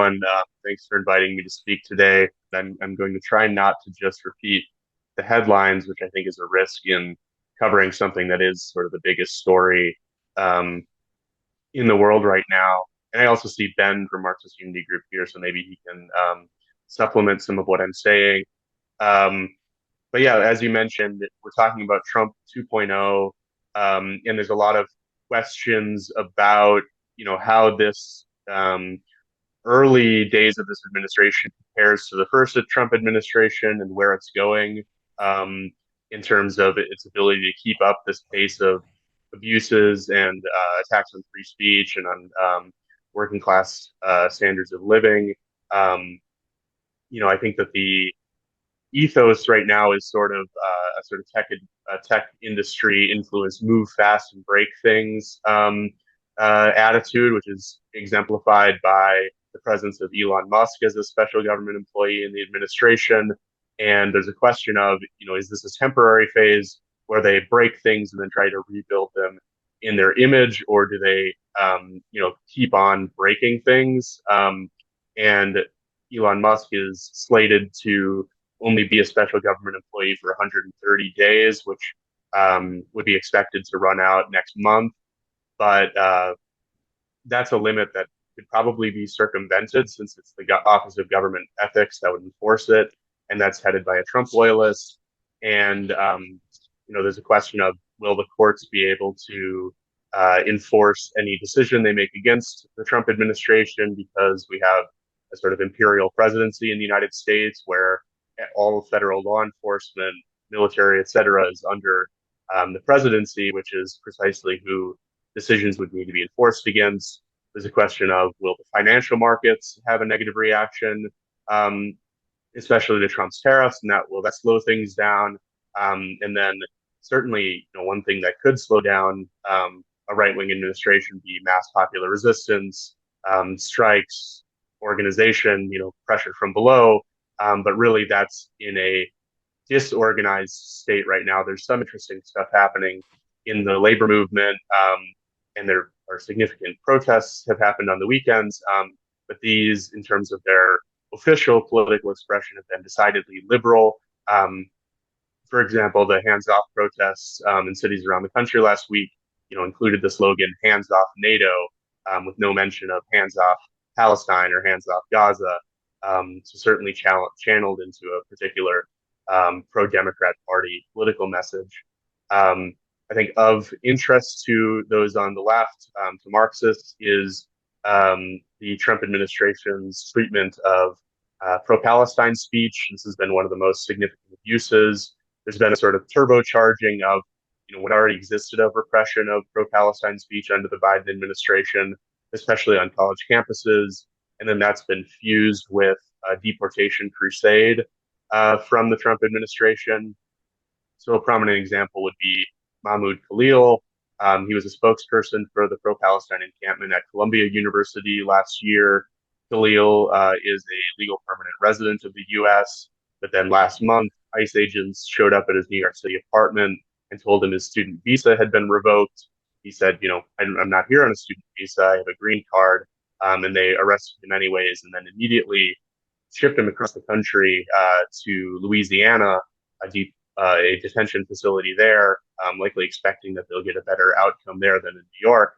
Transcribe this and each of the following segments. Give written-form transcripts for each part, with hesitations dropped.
everyone. Thanks for inviting me to speak today. I'm going to try not to just repeat the headlines, which I think is a risk in covering something that is sort of the biggest story um, in the world right now. And I also see Ben from Marxist Unity Group here, so maybe he can supplement some of what I'm saying. Um, but yeah, as you mentioned, we're talking about Trump 2.0, and there's a lot of questions about, how this early days of this administration compares to the first Trump administration and where it's going um, in terms of its ability to keep up this pace of abuses and attacks on free speech and on working class standards of living. Um, I think that the ethos right now is sort of a sort of tech industry influence, move fast and break things attitude, which is exemplified by the presence of Elon Musk as a special government employee in the administration. And there's a question of, is this a temporary phase where they break things and then try to rebuild them in their image, or do they, keep on breaking things? And Elon Musk is slated to only be a special government employee for 130 days, which would be expected to run out next month. But that's a limit that could probably be circumvented since it's the Office of Government Ethics that would enforce it, and that's headed by a Trump loyalist. And there's a question of, will the courts be able to enforce any decision they make against the Trump administration, because we have a sort of imperial presidency in the United States where all federal law enforcement, military, et cetera, is under the presidency, which is precisely who decisions would need to be enforced against. There's a question of, will the financial markets have a negative reaction, especially to Trump's tariffs, and will that slow things down? And then certainly, one thing that could slow down a right-wing administration be mass popular resistance, strikes, organization, pressure from below. But really, that's in a disorganized state right now. There's some interesting stuff happening in the labor movement, and there are significant protests have happened on the weekends. But these, in terms of their official political expression, have been decidedly liberal. For example, the hands off protests in cities around the country last week, included the slogan "Hands off NATO," with no mention of hands off Palestine or hands off Gaza. So certainly channeled into a particular pro-Democrat Party political message. I think of interest to those on the left, to Marxists, is the Trump administration's treatment of pro-Palestine speech. This has been one of the most significant abuses. There's been a sort of turbocharging of what already existed of repression of pro-Palestine speech under the Biden administration, especially on college campuses. And then that's been fused with a deportation crusade from the Trump administration. So a prominent example would be Mahmoud Khalil. He was a spokesperson for the pro-Palestine encampment at Columbia University last year. Khalil is a legal permanent resident of the U.S., but then last month, ICE agents showed up at his New York City apartment and told him his student visa had been revoked. He said, I'm not here on a student visa, I have a green card. And they arrested him anyways, and then immediately shipped him across the country to Louisiana, a detention facility there, likely expecting that they'll get a better outcome there than in New York.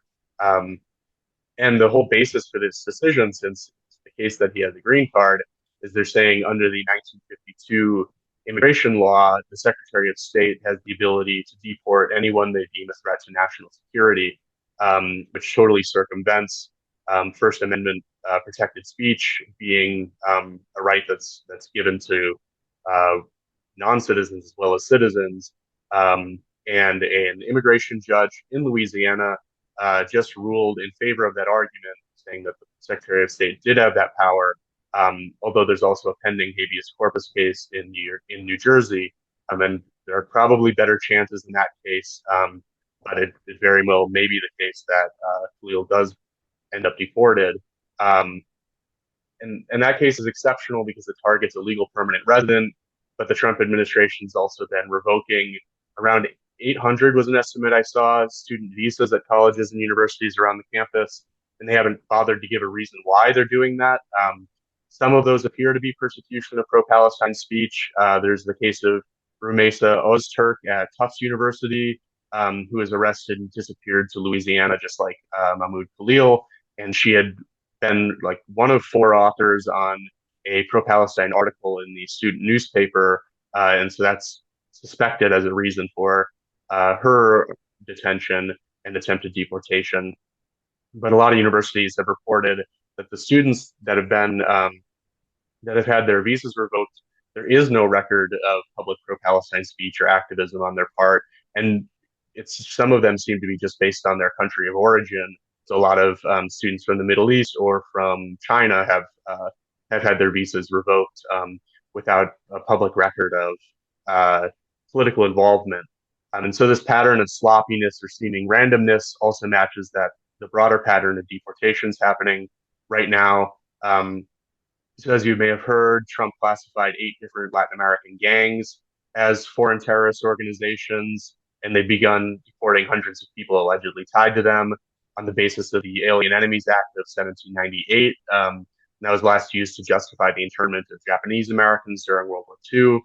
And the whole basis for this decision, since it's the case that he has a green card, is they're saying under the 1952 immigration law, the Secretary of State has the ability to deport anyone they deem a threat to national security, which totally circumvents First Amendment protected speech being a right that's given to non-citizens as well as citizens. And an immigration judge in Louisiana just ruled in favor of that argument, saying that the Secretary of State did have that power, although there's also a pending habeas corpus case in New Jersey. And there are probably better chances in that case, but it very well may be the case that Khalil does end up deported. And that case is exceptional because it targets a legal permanent resident, but the Trump administration's also been revoking around 800 was an estimate I saw, student visas at colleges and universities around the campus. and they haven't bothered to give a reason why they're doing that. Some of those appear to be persecution of pro-Palestine speech. There's the case of Rumeysa Ozturk at Tufts University, who was arrested and disappeared to Louisiana, just like Mahmoud Khalil. And she had been like one of four authors on a pro-Palestine article in the student newspaper. And so that's suspected as a reason for her detention and attempted deportation. But a lot of universities have reported that the students that have had their visas revoked, there is no record of public pro-Palestine speech or activism on their part, and it's some of them seem to be just based on their country of origin. So a lot of students from the Middle East or from China have had their visas revoked without a public record of political involvement. And so this pattern of sloppiness or seeming randomness also matches the broader pattern of deportations happening right now. So as you may have heard, Trump classified 8 different Latin American gangs as foreign terrorist organizations, and they've begun deporting hundreds of people allegedly tied to them on the basis of the Alien Enemies Act of 1798. That was last used to justify the internment of Japanese Americans during World War II.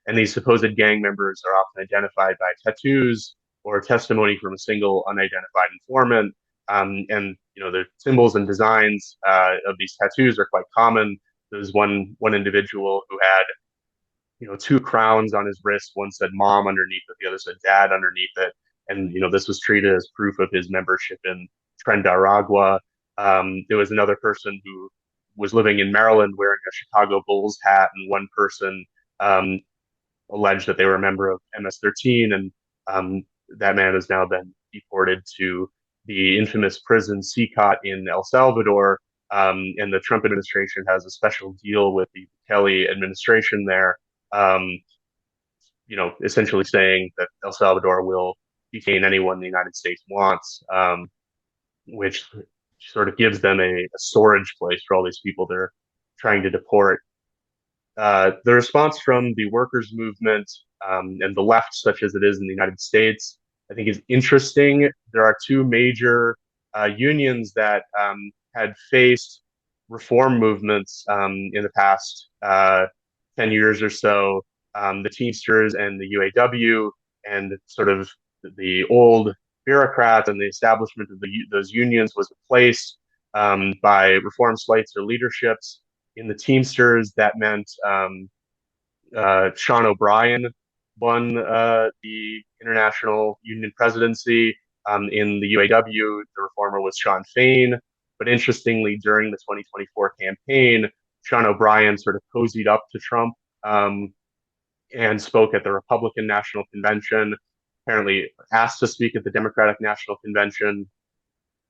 And these supposed gang members are often identified by tattoos or testimony from a single unidentified informant. And the symbols and designs of these tattoos are quite common. There's one individual who had, 2 crowns on his wrist. One said "mom" underneath it, the other said "dad" underneath it, and this was treated as proof of his membership in Tren de Aragua. There was another person who was living in Maryland wearing a Chicago Bulls hat, and one person alleged that they were a member of MS-13, and that man has now been deported to the infamous prison CCOT in El Salvador. And the Trump administration has a special deal with the Kelly administration there, essentially saying that El Salvador will detain anyone the United States wants, which sort of gives them a storage place for all these people they're trying to deport. The response from the workers' movement and the left, such as it is in the United States, I think is interesting. There are 2 major unions that had faced reform movements in the past 10 years or so, the Teamsters and the UAW, and sort of the old bureaucrats and the establishment of those unions was replaced by reform slates or leaderships. In the Teamsters, that meant Sean O'Brien won the international union presidency. In the UAW, the reformer was Sean Fain. But interestingly, during the 2024 campaign, Sean O'Brien sort of cozied up to Trump and spoke at the Republican National Convention, apparently asked to speak at the Democratic National Convention,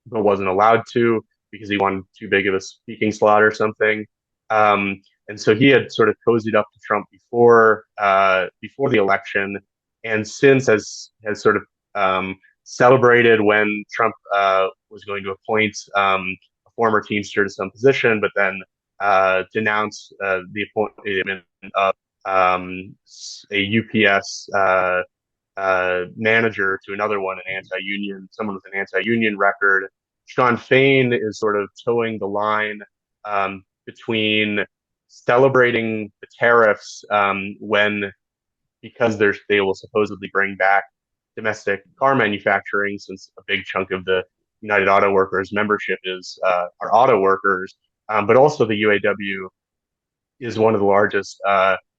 but wasn't allowed to because he wanted too big of a speaking slot or something. And so he had sort of cozied up to Trump before the election, and since has sort of celebrated when Trump was going to appoint a former Teamster to some position, but then denounced the appointment of a UPS manager to another one, someone with an anti-union record. Sean Fain is sort of towing the line between celebrating the tariffs because they will supposedly bring back domestic car manufacturing, since a big chunk of the United Auto Workers membership are auto workers, but also the UAW is one of the largest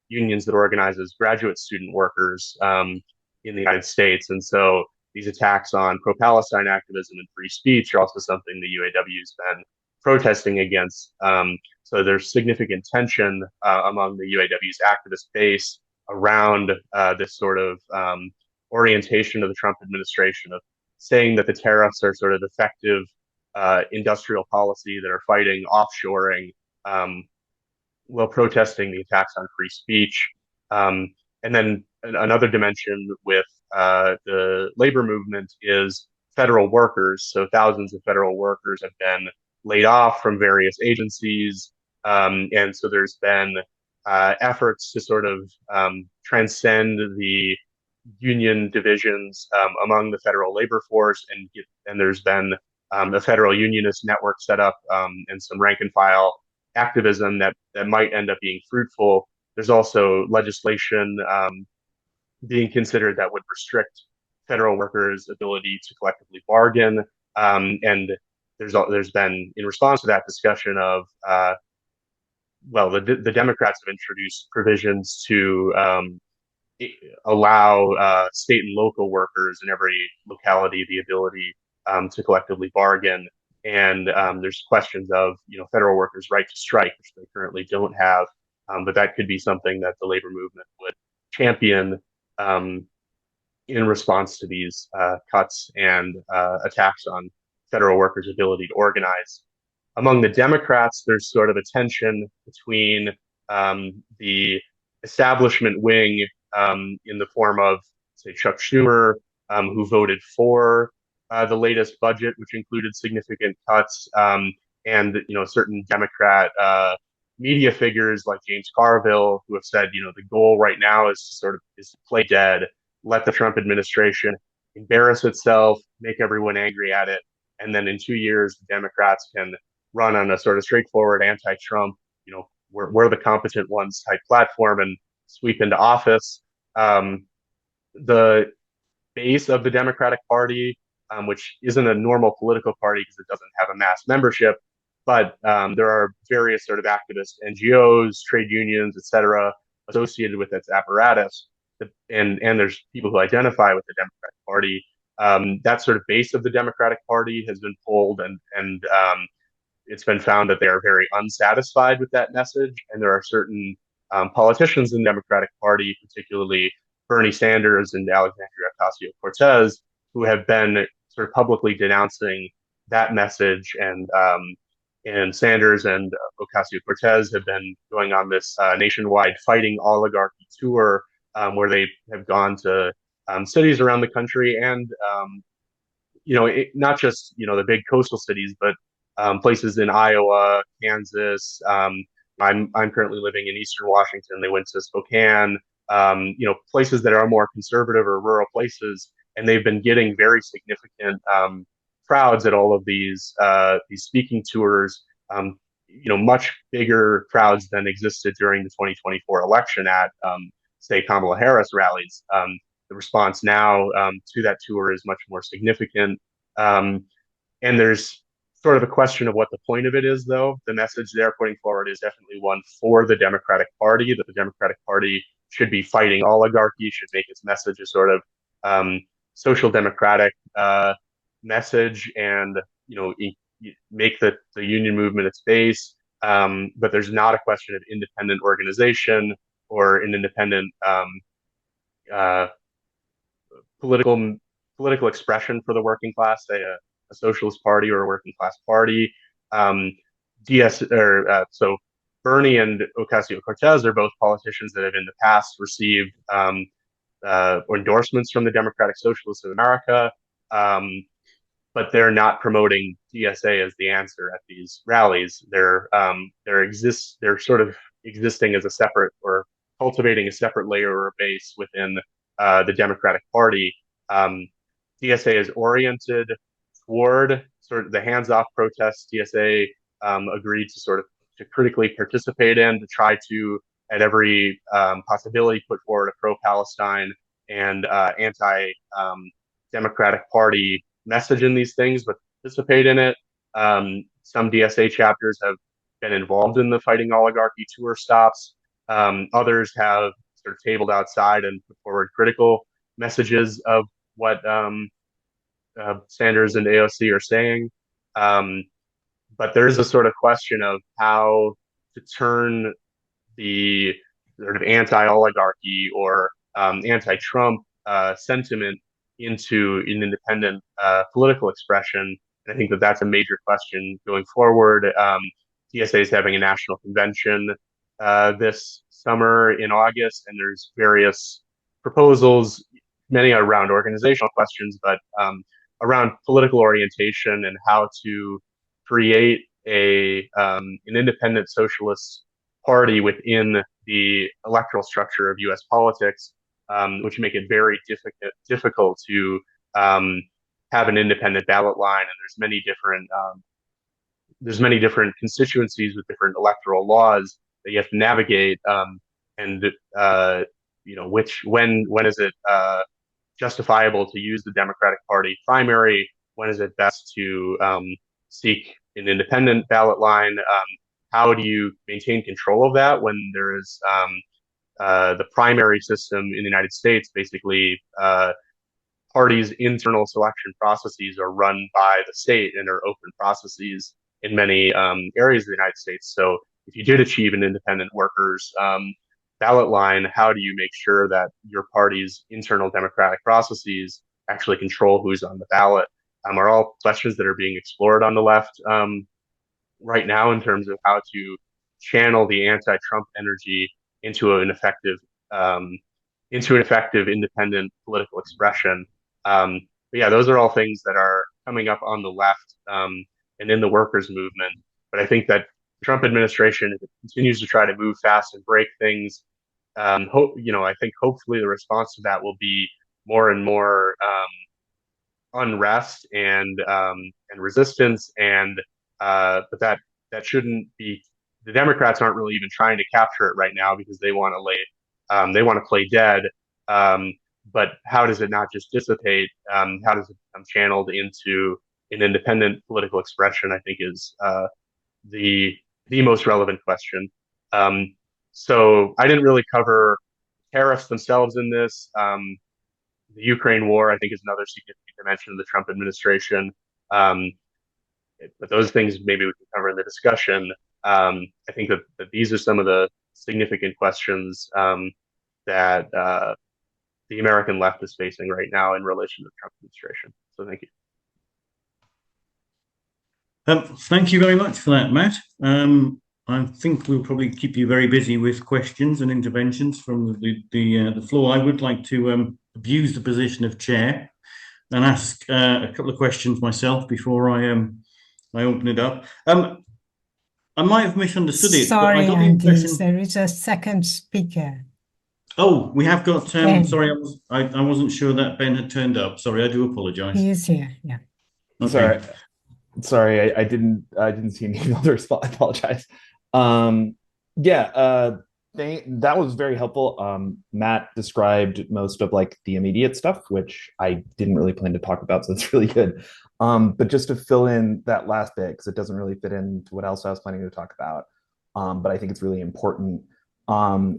unions that organizes graduate student workers in the United States, and so these attacks on pro-Palestine activism and free speech are also something the UAW's been protesting against. So there's significant tension among the UAW's activist base around this sort of orientation of the Trump administration of saying that the tariffs are sort of effective industrial policy that are fighting offshoring while protesting the attacks on free speech. And then another dimension with the labor movement is federal workers. So thousands of federal workers have been laid off from various agencies. And so there's been efforts to sort of transcend the union divisions among the federal labor force, and there's been a federal unionist network set up, and some rank and file activism that might end up being fruitful. There's also legislation being considered that would restrict federal workers' ability to collectively bargain. And there's been, in response to that discussion of well, the Democrats have introduced provisions to allow state and local workers in every locality the ability to collectively bargain. And there's questions of federal workers' right to strike, which they currently don't have, but that could be something that the labor movement would champion um, in response to these cuts and attacks on federal workers' ability to organize. Among the Democrats, there's sort of a tension between the establishment wing in the form of, say, Chuck Schumer, who voted for the latest budget, which included significant cuts, and certain Democrat media figures like James Carville, who have said, the goal right now is to play dead, let the Trump administration embarrass itself, make everyone angry at it, and then in 2 years, the Democrats can run on a sort of straightforward anti-Trump, we're the competent ones type platform and sweep into office. The base of the Democratic Party, which isn't a normal political party because it doesn't have a mass membership, but there are various sort of activist NGOs, trade unions, etc., associated with its apparatus, and there's people who identify with the Democratic Party. That sort of base of the Democratic Party has been polled, and it's been found that they are very unsatisfied with that message, and there are certain politicians in the Democratic Party, particularly Bernie Sanders and Alexandria Ocasio-Cortez, who have been sort of publicly denouncing that message. And Sanders and Ocasio-Cortez have been going on this nationwide fighting oligarchy tour, where they have gone to cities around the country, and not just the big coastal cities, but places in Iowa, Kansas. I'm currently living in Eastern Washington. They went to Spokane. Places that are more conservative or rural places, and they've been getting very significant crowds at all of these speaking tours. Much bigger crowds than existed during the 2024 election at, say, Kamala Harris rallies. The response now to that tour is much more significant, and there's sort of a question of what the point of it is, though. The message they're putting forward is definitely one for the Democratic Party, that the Democratic Party should be fighting oligarchy, should make its message a sort of social democratic message, and make the union movement its base. But there's not a question of independent organization or an independent uh, political expression for the working class, say a socialist party or a working class party. So Bernie and Ocasio-Cortez are both politicians that have in the past received endorsements from the Democratic Socialists of America, but they're not promoting DSA as the answer at these rallies. They're sort of existing as a separate, or cultivating a separate layer or base within the Democratic Party. DSA is oriented toward sort of the hands-off protests DSA agreed to sort of to critically participate in, to try to, at every possibility, put forward a pro-Palestine and anti-Democratic Party message in these things, but participate in it. Some DSA chapters have been involved in the Fighting Oligarchy tour stops. Others have sort of tabled outside and put forward critical messages of what Sanders and AOC are saying. But there is a sort of question of how to turn the sort of anti-oligarchy or anti-Trump sentiment into an independent political expression. And I think that that's a major question going forward. DSA is having a national convention this summer in August, and there's various proposals, many around organizational questions, but around political orientation and how to create an independent socialist party within the electoral structure of U.S. politics, which make it very difficult to have an independent ballot line, and there's many different constituencies with different electoral laws that you have to navigate, and when is it justifiable to use the Democratic Party primary? When is it best to seek an independent ballot line? How do you maintain control of that when there is the primary system in the United States? Basically, parties' internal selection processes are run by the state and are open processes in many areas of the United States. So if you did achieve an independent workers ballot line, how do you make sure that your party's internal democratic processes actually control who's on the ballot? Are all questions that are being explored on the left right now in terms of how to channel the anti-Trump energy into an effective independent political expression. But yeah, those are all things that are coming up on the left and in the workers' movement. But I think that the Trump administration, if it continues to try to move fast and break things, I think hopefully the response to that will be more and more unrest and resistance, but that shouldn't be. The Democrats aren't really even trying to capture it right now because they want to play dead. But how does it not just dissipate? How does it become channeled into an independent political expression? I think is the most relevant question. So I didn't really cover tariffs themselves in this. The Ukraine war, I think, is another significant dimension of the Trump administration. But those things maybe we can cover in the discussion. I think that these are some of the significant questions that the American left is facing right now in relation to the Trump administration. So thank you. Thank you very much for that, Matt. I think we'll probably keep you very busy with questions and interventions from the floor. I would like to abuse the position of chair and ask a couple of questions myself before I open it up. I might have misunderstood it. Sorry, but I got Andy, the impression... there is a second speaker. Oh, we have got. Ben. Sorry, I wasn't sure that Ben had turned up. Sorry, I do apologise. He is here. Yeah. Okay. Sorry, I didn't see any other response. I apologize. That was very helpful. Matt described most of like the immediate stuff, which I didn't really plan to talk about, so it's really good. But just to fill in that last bit, because it doesn't really fit into what else I was planning to talk about, but I think it's really important,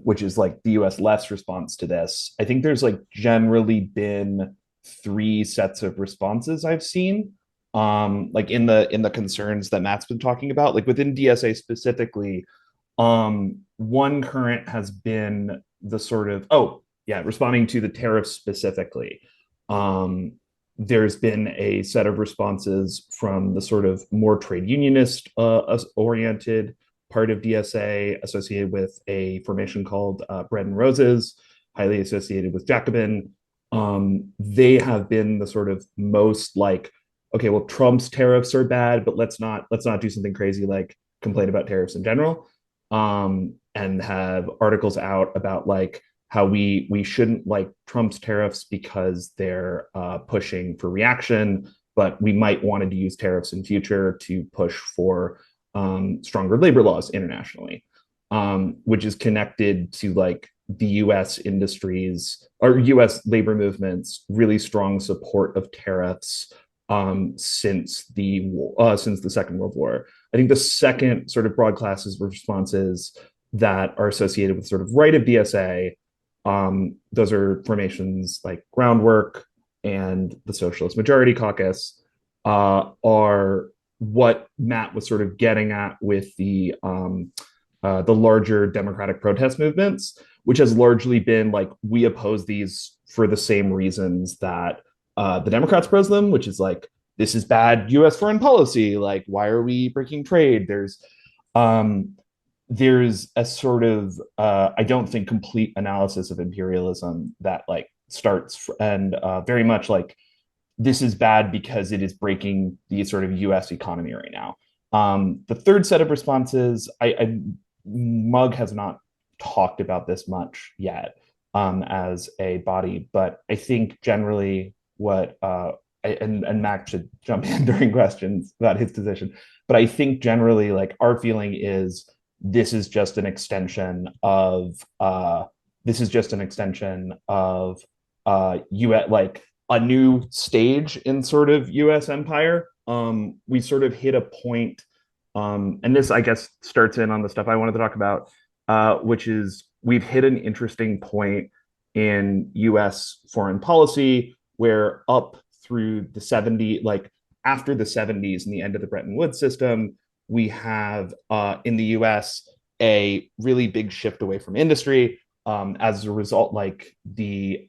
which is like the US left's response to this. I think there's like generally been 3 sets of responses I've seen. Like in the concerns that Matt's been talking about, like within DSA specifically, one current has been the sort of, responding to the tariffs specifically. There's been a set of responses from the sort of more trade unionist oriented part of DSA associated with a formation called Bread and Roses, highly associated with Jacobin. They have been the sort of most like, okay, well, Trump's tariffs are bad, but let's not do something crazy like complain about tariffs in general, and have articles out about like how we shouldn't like Trump's tariffs because they're pushing for reaction, but we might want to use tariffs in future to push for stronger labor laws internationally, which is connected to like the U.S. industries or U.S. labor movements' really strong support of tariffs since the Second World War. I think the second sort of broad classes of responses that are associated with sort of right of DSA, those are formations like Groundwork and the Socialist Majority Caucus, are what Matt was sort of getting at with the larger democratic protest movements, which has largely been like, we oppose these for the same reasons that the Democrats oppose them, which is like, this is bad U.S. foreign policy. Like, why are we breaking trade? There's a sort of, I don't think, complete analysis of imperialism that like starts and very much like, this is bad because it is breaking the sort of U.S. economy right now. The third set of responses, Mug has not talked about this much yet as a body, but I think generally what and Mac should jump in during questions about his position, but I think generally like our feeling is this is just an extension of US, like a new stage in sort of US empire. We sort of hit a point, and this I guess starts in on the stuff I wanted to talk about, which is we've hit an interesting point in US foreign policy where up through the 70s, like after the 70s and the end of the Bretton Woods system, we have in the US a really big shift away from industry. As a result, like the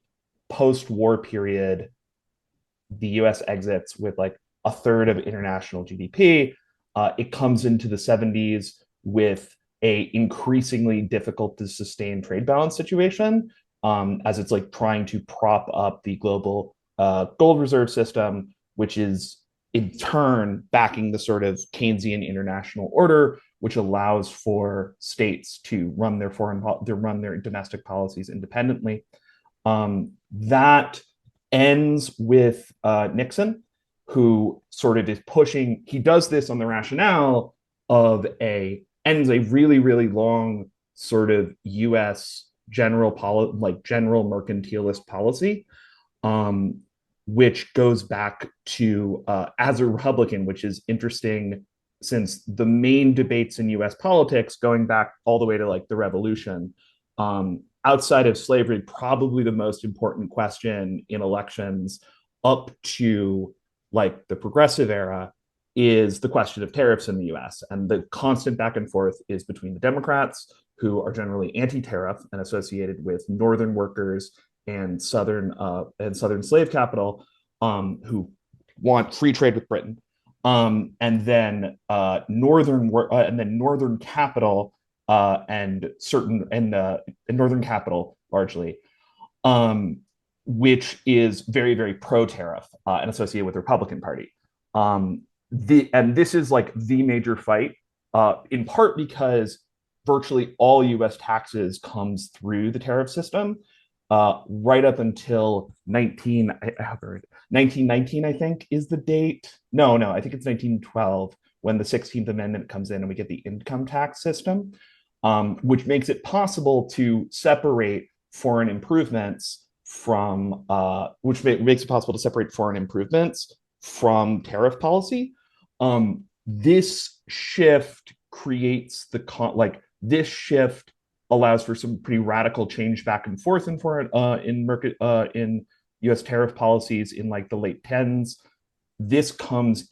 post-war period, the US exits with like a third of international GDP. It comes into the 70s with a increasingly difficult to sustain trade balance situation, as it's like trying to prop up the global gold reserve system, which is in turn backing the sort of Keynesian international order, which allows for states to run their domestic policies independently. That ends with Nixon, who sort of is pushing. He does this on the rationale of ends a really, really long sort of U.S. general mercantilist policy, which goes back to as a Republican, which is interesting since the main debates in U.S. politics going back all the way to like the Revolution. Outside of slavery, probably the most important question in elections up to like the progressive era is the question of tariffs in the US. And the constant back and forth is between the Democrats, who are generally anti-tariff and associated with Northern workers and Southern slave capital, who want free trade with Britain, and then Northern capital and Northern capital largely, which is very, very pro-tariff and associated with the Republican Party. And this is like the major fight, in part because virtually all U.S. taxes comes through the tariff system, right up until 1919, I think is the date. No, I think it's 1912 when the 16th Amendment comes in and we get the income tax system, which makes it possible to separate foreign improvements from tariff policy. This shift creates this shift allows for some pretty radical change back and forth in U.S. tariff policies in like the late 10s. This gets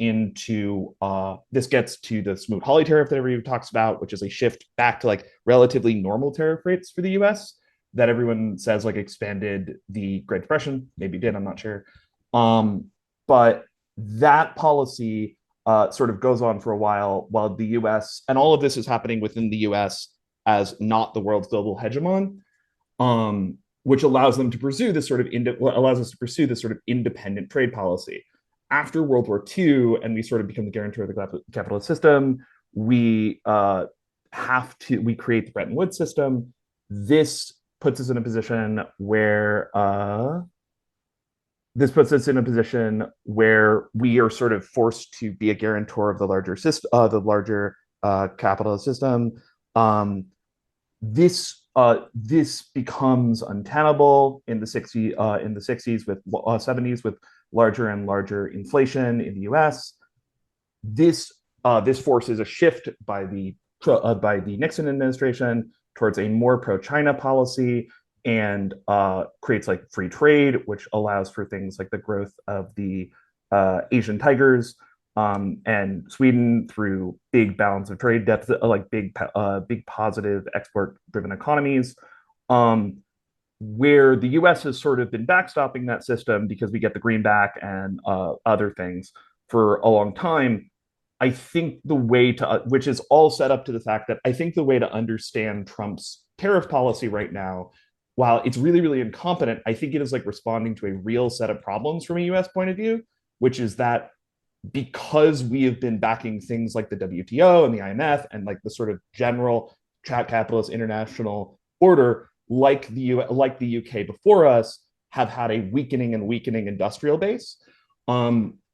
to the Smoot-Hawley tariff that everybody talks about, which is a shift back to like relatively normal tariff rates for the U.S. that everyone says like expanded the Great Depression. Maybe did, I'm not sure. But that policy sort of goes on for a while the U.S. and all of this is happening within the U.S. as not the world's global hegemon, which allows us to pursue this sort of independent trade policy. After World War II, and we sort of become the guarantor of the capitalist system, we create the Bretton Woods system. This puts us in a position where we are sort of forced to be a guarantor of the larger system, capitalist system. This becomes untenable in the 60s with 70s with larger and larger inflation in the U.S. This forces a shift by the Nixon administration towards a more pro-China policy and creates like free trade, which allows for things like the growth of the Asian tigers, and Sweden through big balance of trade deficit, like big positive export-driven economies, where the U.S. has sort of been backstopping that system because we get the greenback and other things for a long time. I think which is all set up to the fact that I think the way to understand Trump's tariff policy right now, while it's really, really incompetent, I think it is like responding to a real set of problems from a U.S. point of view, which is that because we have been backing things like the WTO and the IMF and like the sort of general capitalist international order, like the UK before us, have had a weakening industrial base.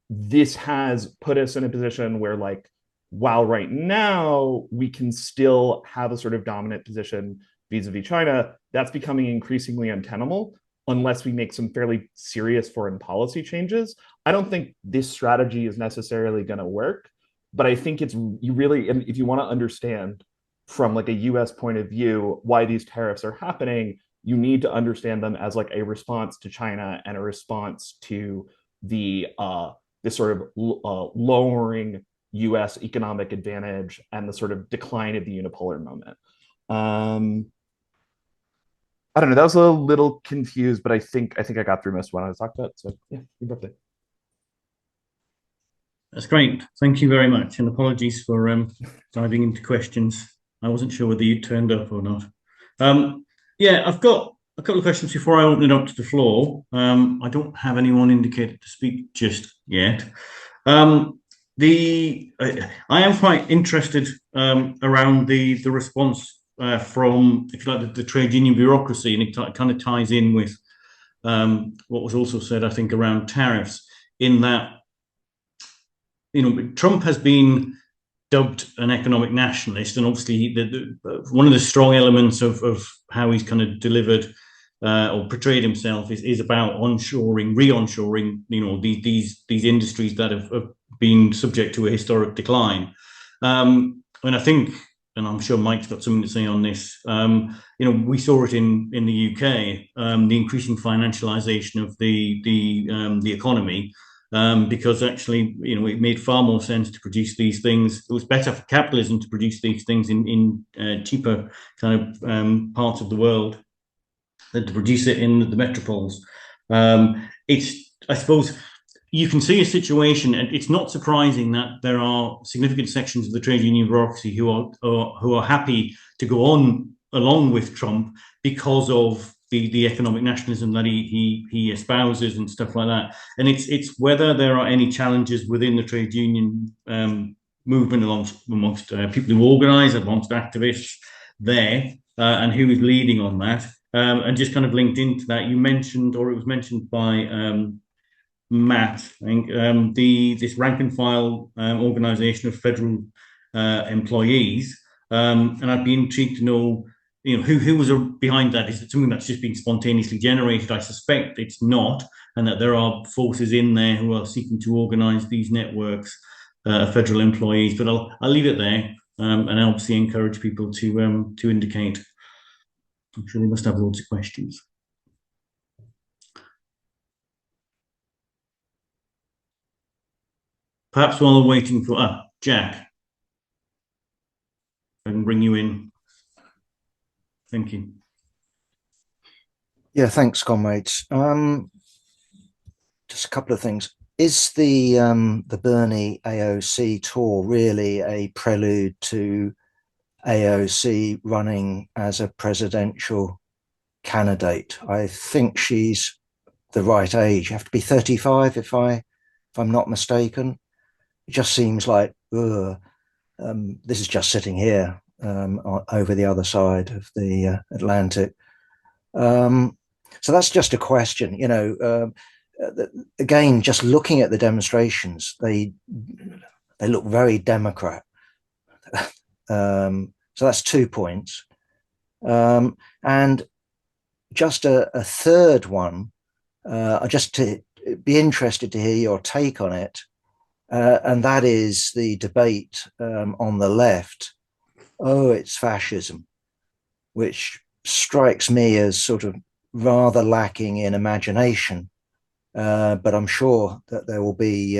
This has put us in a position where, like, while right now we can still have a sort of dominant position vis-a-vis China, that's becoming increasingly untenable unless we make some fairly serious foreign policy changes. I don't think this strategy is necessarily going to work, but I think it's, you really, and if you want to understand from like a US point of view why these tariffs are happening, you need to understand them as like a response to China and a response to the this sort of lowering US economic advantage and the sort of decline of the unipolar moment. I don't know. That was a little confused, but I think I got through most of what I was talking about. So yeah, your birthday. That's great. Thank you very much, and apologies for diving into questions. I wasn't sure whether you turned up or not. Yeah, I've got a couple of questions before I open it up to the floor. I don't have anyone indicated to speak just yet. I am quite interested around the response from, if you like, the trade union bureaucracy, and it kind of ties in with what was also said, I think, around tariffs, in that, you know, Trump has been dubbed an economic nationalist, and obviously one of the strong elements of how he's kind of delivered or portrayed himself is about onshoring, re-onshoring, you know, these industries that have been subject to a historic decline. And I think, and I'm sure Mike's got something to say on this, you know, we saw it in the UK, the increasing financialization of the economy. Because actually, you know, it made far more sense to produce these things. It was better for capitalism to produce these things in cheaper kind of parts of the world than to produce it in the metropoles. I suppose you can see a situation, and it's not surprising that there are significant sections of the trade union bureaucracy who are happy to go on along with Trump because of the economic nationalism that he espouses and stuff like that. And it's whether there are any challenges within the trade union movement amongst people who organise, amongst activists there, and who is leading on that. And just kind of linked into that, you mentioned, or it was mentioned by Matt, I think, this rank and file organisation of federal employees, and I'd be intrigued to know, you know, who was behind that. Is it something that's just been spontaneously generated? I suspect it's not, and that there are forces in there who are seeking to organise these networks of federal employees. But I'll leave it there, and obviously encourage people to indicate. I'm sure they must have loads of questions. Perhaps while we're waiting for Jack, I can bring you in. Thank you. Yeah, thanks, comrades. Just a couple of things. Is the Bernie AOC tour really a prelude to AOC running as a presidential candidate? I think she's the right age. You have to be 35 if I'm not mistaken. It just seems like this is just sitting here over the other side of the Atlantic. So that's just a question, you know. Again, just looking at the demonstrations, they look very Democrat. So that's 2 points. And just a third one, just to be interested to hear your take on it, and that is the debate on the left. Oh, it's fascism, which strikes me as sort of rather lacking in imagination. But I'm sure that there will be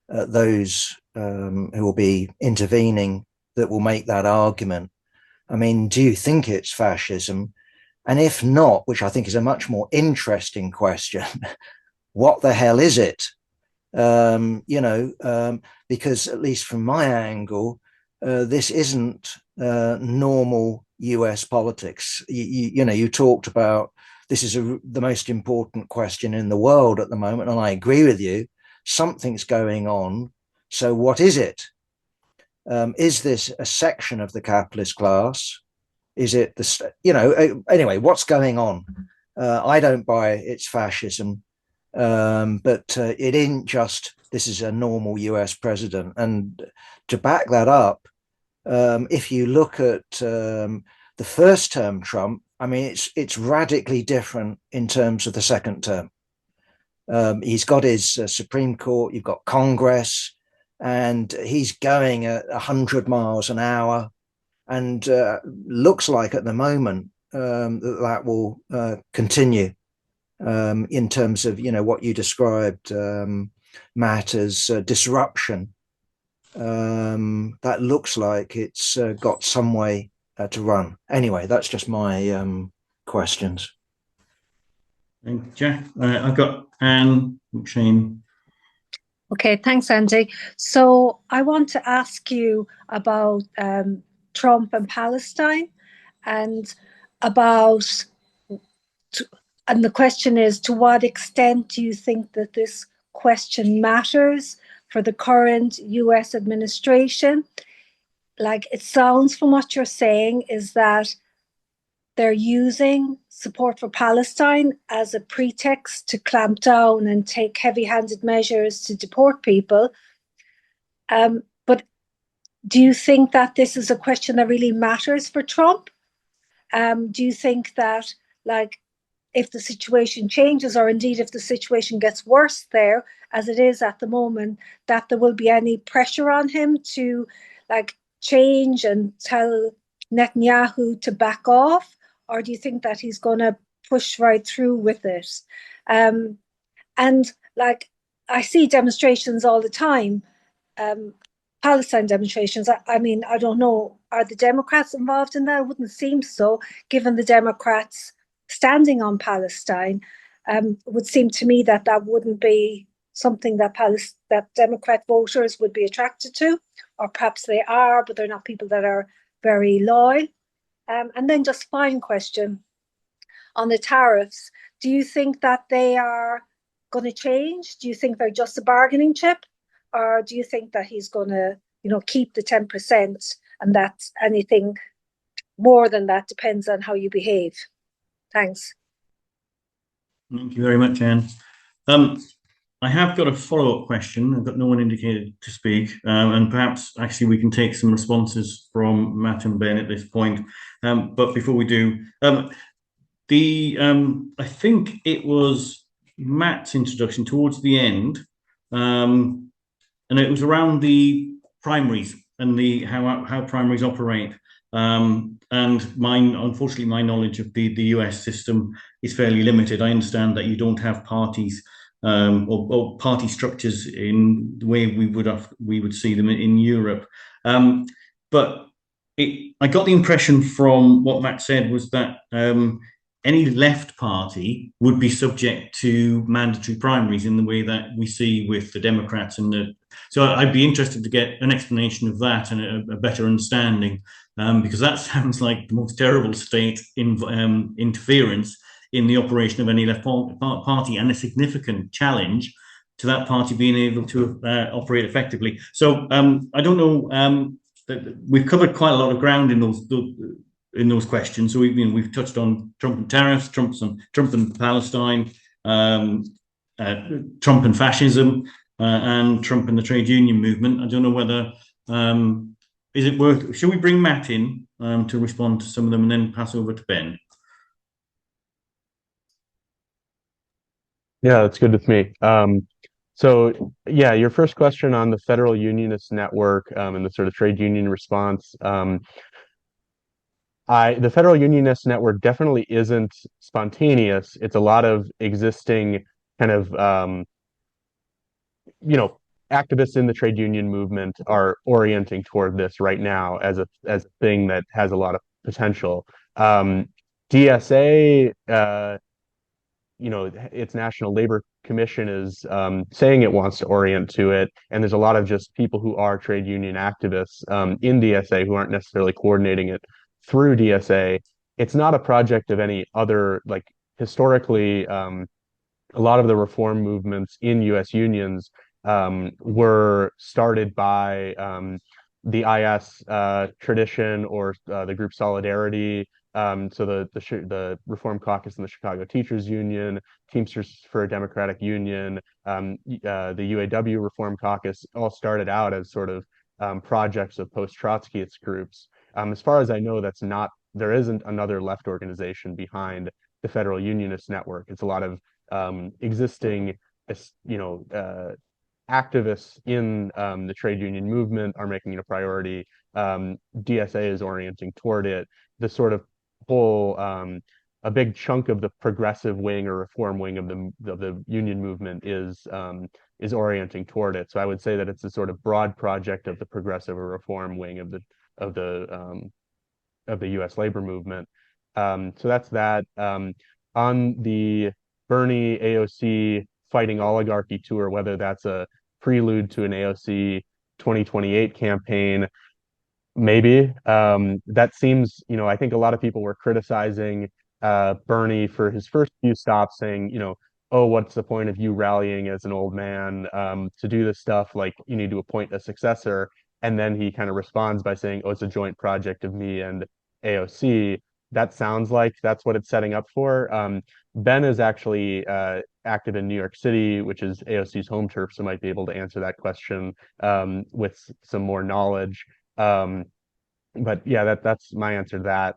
those who will be intervening that will make that argument. I mean, do you think it's fascism? And if not, which I think is a much more interesting question, what the hell is it? You know, because at least from my angle, this isn't normal US politics. You know, you talked about this is the most important question in the world at the moment, and I agree with you. Something's going on. So what is it? Is this a section of the capitalist class? Is it the, you know, anyway, what's going on? I don't buy it's fascism. But it isn't just this is a normal US president. And to back that up, if you look at the first term Trump, I mean, it's radically different in terms of the second term. He's got his Supreme Court, you've got Congress, and he's going at 100 miles an hour. And looks like at the moment that will continue in terms of, what you described, Matt, as disruption. That looks like it's got some way to run. Anyway, that's just my questions. Thank you, Jack. I've got Anne McShane. Okay, thanks, Andy. So I want to ask you about Trump and Palestine, and and the question is, to what extent do you think that this question matters for the current US administration? Like, it sounds from what you're saying is that they're using support for Palestine as a pretext to clamp down and take heavy-handed measures to deport people. But do you think that this is a question that really matters for Trump? Do you think that, like, if the situation changes, or indeed if the situation gets worse there, as it is at the moment, that there will be any pressure on him to, like, change and tell Netanyahu to back off? Or do you think that he's going to push right through with it? And, like, I see demonstrations all the time, Palestine demonstrations. I mean, I don't know, are the Democrats involved in that? It wouldn't seem so, given the Democrats standing on Palestine. It would seem to me that that wouldn't be something that Democrat voters would be attracted to, or perhaps they are, but they're not people that are very loyal. And then just final question on the tariffs. Do you think that they are going to change? Do you think they're just a bargaining chip? Or do you think that he's going to, keep the 10%, and that anything more than that depends on how you behave? Thanks. Thank you very much, Anne. I have got a follow-up question. I've got no one indicated to speak, and perhaps actually we can take some responses from Matt and Ben at this point. But before we do, I think it was Matt's introduction towards the end, and it was around the primaries and how primaries operate. And unfortunately, my knowledge of the US system is fairly limited. I understand that you don't have parties or party structures in the way we would see them in Europe. But I got the impression from what Matt said was that any left party would be subject to mandatory primaries in the way that we see with the Democrats so I'd be interested to get an explanation of that and a better understanding, because that sounds like the most terrible state interference in the operation of any left party, and a significant challenge to that party being able to operate effectively. So I don't know. We've covered quite a lot of ground in those questions. So we've touched on Trump and tariffs, Trump and Palestine, Trump and fascism, and Trump and the trade union movement. I don't know whether is it worth. Should we bring Matt in to respond to some of them and then pass over to Ben? Yeah, that's good with me. So yeah, your first question on the Federal Unionist Network and the sort of trade union response. The Federal Unionist Network definitely isn't spontaneous. It's a lot of existing kind of activists in the trade union movement are orienting toward this right now as a thing that has a lot of potential. DSA, its National Labor Commission is saying it wants to orient to it, and there's a lot of just people who are trade union activists in DSA who aren't necessarily coordinating it through DSA. It's not a project of any other, like, historically, a lot of the reform movements in US unions were started by the IS tradition or the group Solidarity. So the Reform Caucus and the Chicago Teachers Union, Teamsters for a Democratic Union, the UAW Reform Caucus all started out as sort of projects of post-Trotskyist groups. As far as I know, there isn't another left organization behind the Federal Unionist Network. It's a lot of existing, activists in the trade union movement are making it a priority. DSA is orienting toward it. The sort of whole, a big chunk of the progressive wing or reform wing of the union movement is orienting toward it. So I would say that it's a sort of broad project of the progressive or reform wing of the U.S. labor movement. So that's that. On the Bernie AOC fighting oligarchy tour, whether that's a prelude to an AOC 2028 campaign, maybe. That seems, I think a lot of people were criticizing Bernie for his first few stops, saying, oh, what's the point of you rallying as an old man to do this stuff? Like, you need to appoint a successor. And then he kind of responds by saying, oh, it's a joint project of me and AOC. That sounds like that's what it's setting up for. Ben is actually active in New York City, which is AOC's home turf, so might be able to answer that question with some more knowledge. But yeah, that's my answer to that.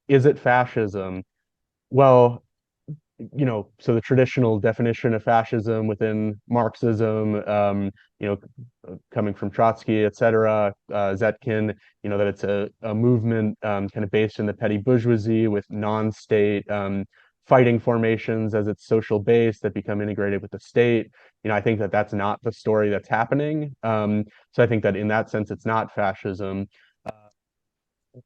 Is it fascism? Well, so the traditional definition of fascism within Marxism, coming from Trotsky, et cetera, Zetkin, that it's a movement kind of based in the petty bourgeoisie with non-state fighting formations as its social base that become integrated with the state. I think that that's not the story that's happening. So I think that in that sense, it's not fascism.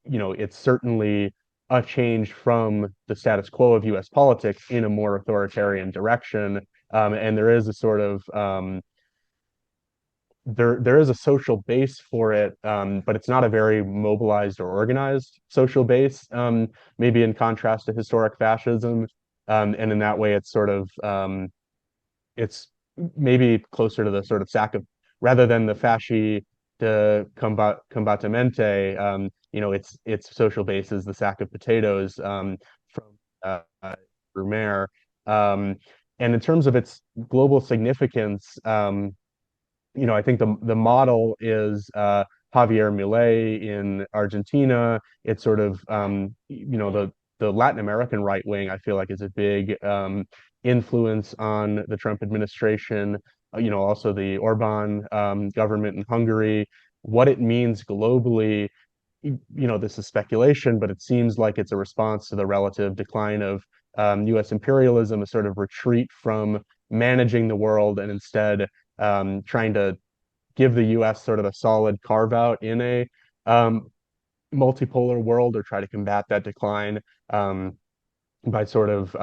It's certainly a change from the status quo of U.S. politics in a more authoritarian direction. And there is a sort of there is a social base for it, but it's not a very mobilized or organized social base, maybe in contrast to historic fascism. And in that way, it's sort of it's maybe closer to the sort of sack of, rather than the fasci de combattimento, its social base is the sack of potatoes from Brumaire. And in terms of its global significance, I think the model is Javier Milei in Argentina. It's sort of the Latin American right wing, I feel like, is a big influence on the Trump administration. Also the Orban government in Hungary. What it means globally, this is speculation, but it seems like it's a response to the relative decline of U.S. imperialism, a sort of retreat from managing the world and instead trying to give the U.S. sort of a solid carve out in a multipolar world, or try to combat that decline by sort of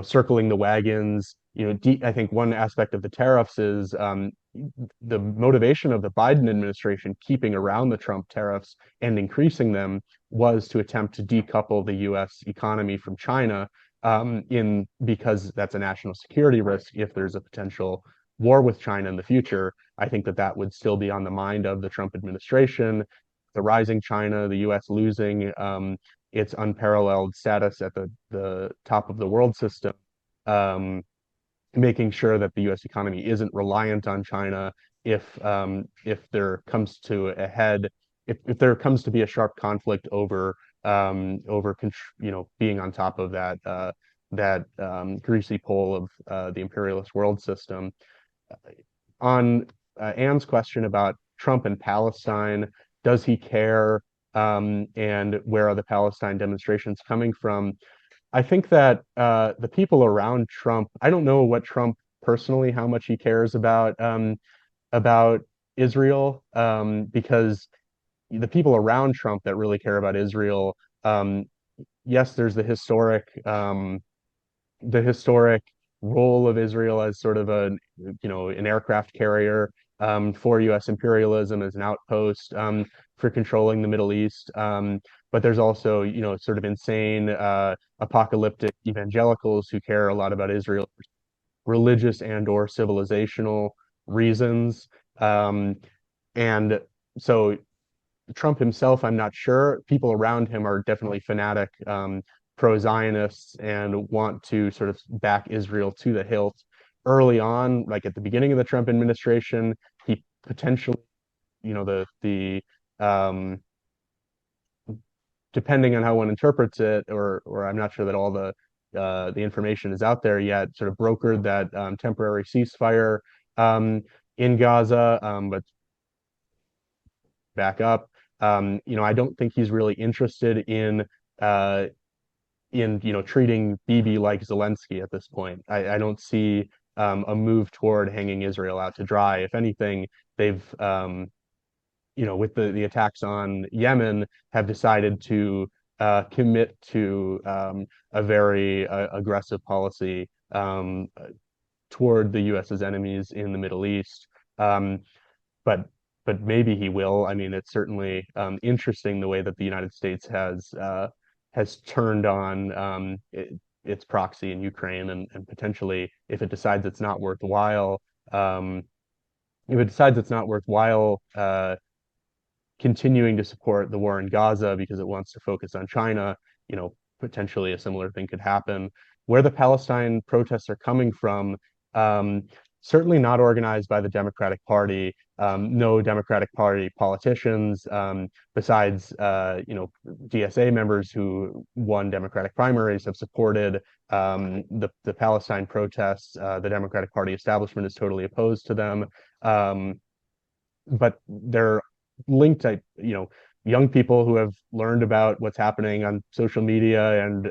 circling the wagons. I think one aspect of the tariffs is the motivation of the Biden administration keeping around the Trump tariffs and increasing them was to attempt to decouple the U.S. economy from China, because that's a national security risk if there's a potential war with China in the future. I think that would still be on the mind of the Trump administration. The rising China, the U.S. losing its unparalleled status at the top of the world system, making sure that the U.S. economy isn't reliant on China if there comes to a head, if there comes to be a sharp conflict over being on top of that greasy pole of the imperialist world system. On Anne's question about Trump and Palestine, does he care? And where are the Palestine demonstrations coming from? I think that the people around Trump, I don't know what Trump personally, how much he cares about Israel, because the people around Trump that really care about Israel, yes, there's the historic role of Israel as sort of an aircraft carrier for U.S. imperialism, as an outpost for controlling the Middle East. But there's also, sort of insane apocalyptic evangelicals who care a lot about Israel for religious and or civilizational reasons. And so Trump himself, I'm not sure. People around him are definitely fanatic pro-Zionists and want to sort of back Israel to the hilt. Early on, like at the beginning of the Trump administration, he potentially, the depending on how one interprets it, or I'm not sure that all the information is out there yet, sort of brokered that temporary ceasefire in Gaza, but back up. I don't think he's really interested in treating Bibi like Zelensky at this point. I don't see a move toward hanging Israel out to dry. If anything, they've with the attacks on Yemen, have decided to commit to a very aggressive policy toward the U.S.'s enemies in the Middle East. Um, but but maybe he will. I mean, it's certainly interesting the way that the United States has turned on its proxy in Ukraine, and potentially, if it decides it's not worthwhile, um, if it decides it's not worthwhile continuing to support the war in Gaza because it wants to focus on China, potentially a similar thing could happen. Where the Palestine protests are coming from, um, certainly not organized by the Democratic Party. No Democratic Party politicians, besides DSA members who won Democratic primaries, have supported the Palestine protests. The Democratic Party establishment is totally opposed to them. But they're linked to young people who have learned about what's happening on social media and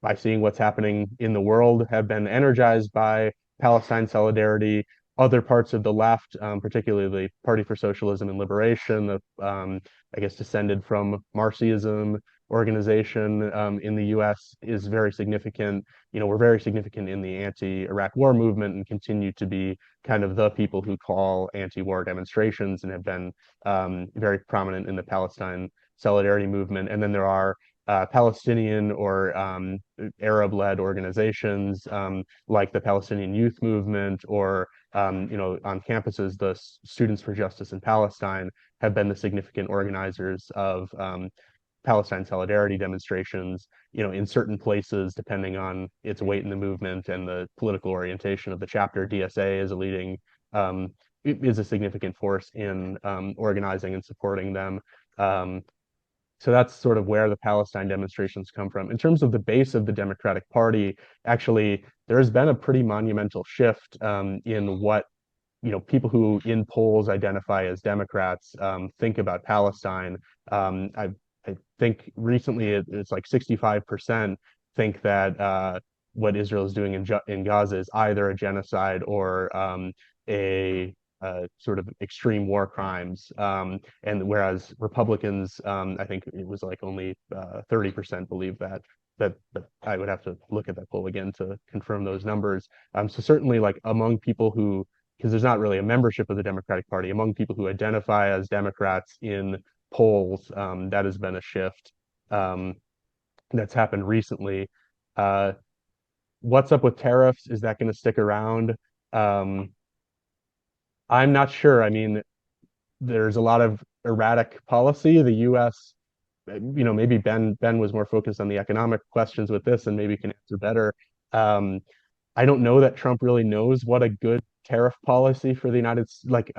by seeing what's happening in the world, have been energized by Palestine solidarity. Other parts of the left, particularly the Party for Socialism and Liberation, I guess descended from Marxism organization in the US, is very significant. We're very significant in the anti-Iraq war movement and continue to be kind of the people who call anti-war demonstrations and have been very prominent in the Palestine solidarity movement. And then there are Palestinian or Arab-led organizations like the Palestinian Youth Movement, or on campuses, the Students for Justice in Palestine have been the significant organizers of Palestine solidarity demonstrations, in certain places, depending on its weight in the movement and the political orientation of the chapter. DSA is is a significant force in organizing and supporting them. So that's sort of where the Palestine demonstrations come from. In terms of the base of the Democratic Party, actually, there has been a pretty monumental shift in what people who in polls identify as Democrats think about Palestine. I think recently it's like 65% think that what Israel is doing in Gaza is either a genocide or a sort of extreme war crimes. And whereas Republicans, I think it was like only 30% believe that. But I would have to look at that poll again to confirm those numbers. So certainly, like among people who, because there's not really a membership of the Democratic Party, among people who identify as Democrats in polls, that has been a shift that's happened recently. What's up with tariffs? Is that going to stick around? I'm not sure. I mean, there's a lot of erratic policy. The U.S., maybe Ben was more focused on the economic questions with this, and maybe can answer better. I don't know that Trump really knows what a good tariff policy for the United States. Like,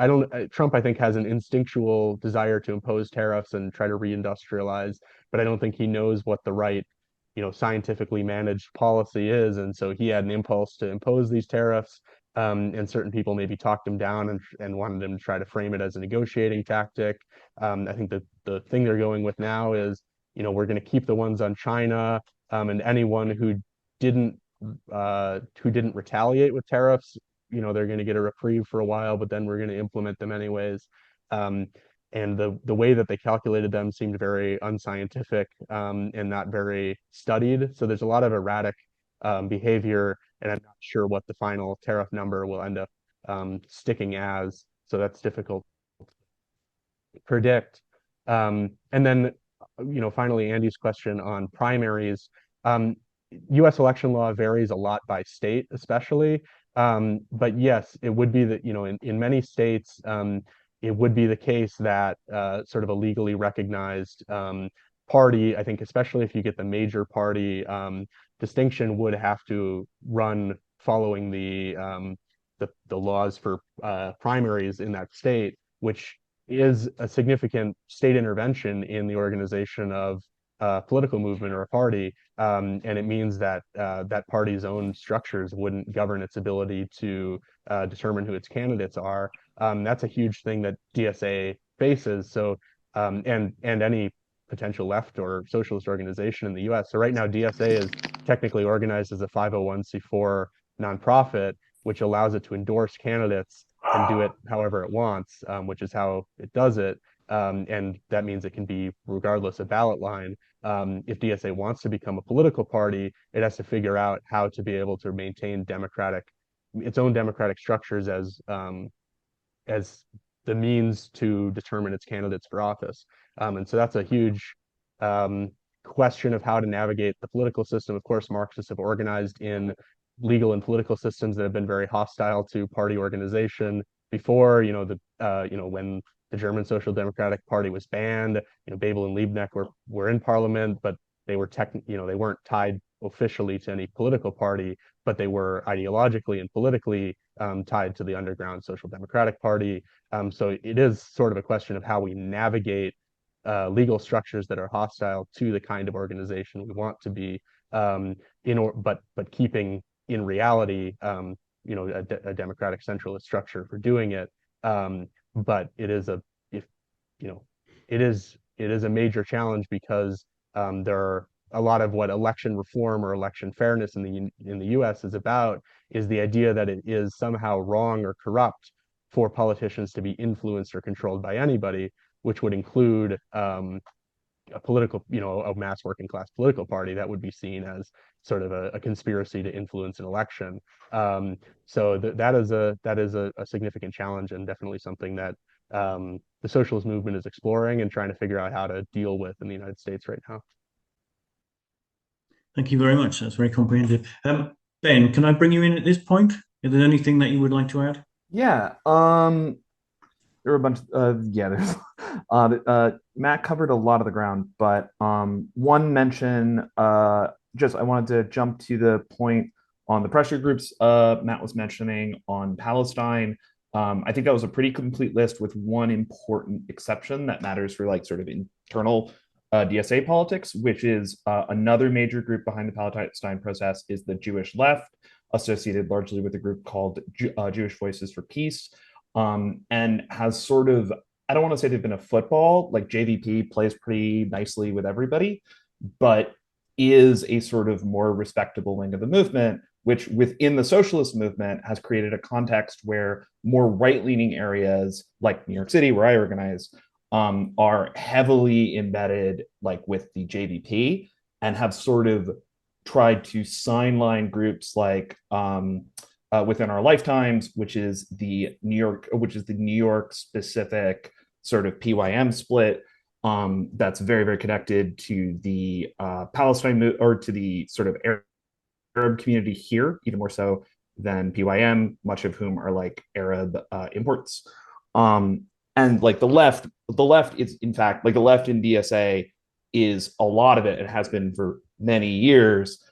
Trump, I think, has an instinctual desire to impose tariffs and try to reindustrialize, but I don't think he knows what the right, scientifically managed policy is. And so he had an impulse to impose these tariffs. And certain people maybe talked him down and wanted him to try to frame it as a negotiating tactic. I think that the thing they're going with now is, we're going to keep the ones on China, and anyone didn't who didn't retaliate with tariffs, they're going to get a reprieve for a while, but then we're going to implement them anyways. And the way that they calculated them seemed very unscientific and not very studied. So there's a lot of erratic behavior, and I'm not sure what the final tariff number will end up sticking as. So that's difficult to predict. And then, finally, Andy's question on primaries. U.S. election law varies a lot by state, especially. But yes, it would be that, in many states, it would be the case that sort of a legally recognized party, I think, especially if you get the major party distinction, would have to run following the laws for primaries in that state, which is a significant state intervention in the organization of a political movement or a party. And it means that that party's own structures wouldn't govern its ability to determine who its candidates are. That's a huge thing that DSA faces. So, and any potential left or socialist organization in the US. So right now, DSA is technically organized as a 501c4 nonprofit, which allows it to endorse candidates and do it however it wants, which is how it does it. And that means it can be regardless of ballot line. If DSA wants to become a political party, it has to figure out how to be able to maintain its own democratic structures as the means to determine its candidates for office. And so that's a huge question of how to navigate the political system. Of course, Marxists have organized in legal and political systems that have been very hostile to party organization before. When the German Social Democratic Party was banned, Babel and Liebknecht were in parliament, but they weren't tied officially to any political party, but they were ideologically and politically tied to the underground Social Democratic Party. So it is sort of a question of how we navigate legal structures that are hostile to the kind of organization we want to be, but keeping in reality, a democratic centralist structure for doing it. But it is a major challenge because there are a lot of what election reform or election fairness in the US is about is the idea that it is somehow wrong or corrupt for politicians to be influenced or controlled by anybody, which would include a mass working class political party that would be seen as sort of a conspiracy to influence an election. So that is a significant challenge, and definitely something that the socialist movement is exploring and trying to figure out how to deal with in the United States right now. Thank you very much. That's very comprehensive. Ben, can I bring you in at this point? Is there anything that you would like to add? Yeah. There are a bunch. There's. Matt covered a lot of the ground, but one mention. I wanted to jump to the point on the pressure groups Matt was mentioning on Palestine. I think that was a pretty complete list with one important exception that matters for sort of internal DSA politics, which is another major group behind the Palestine process is the Jewish left, associated largely with a group called Jewish Voices for Peace, and has sort of, I don't want to say they've been a football, like JVP plays pretty nicely with everybody, but is a sort of more respectable wing of the movement, which within the socialist movement has created a context where more right-leaning areas like New York City, where I organize, are heavily embedded with the JVP and have sort of tried to sideline groups like Within Our Lifetimes, which is the New York specific sort of PYM split that's very, very connected to the Palestine or to the sort of Arab community here, even more so than PYM, much of whom are Arab imports. And the left is in fact the left in DSA is a lot of it. It has been for many years.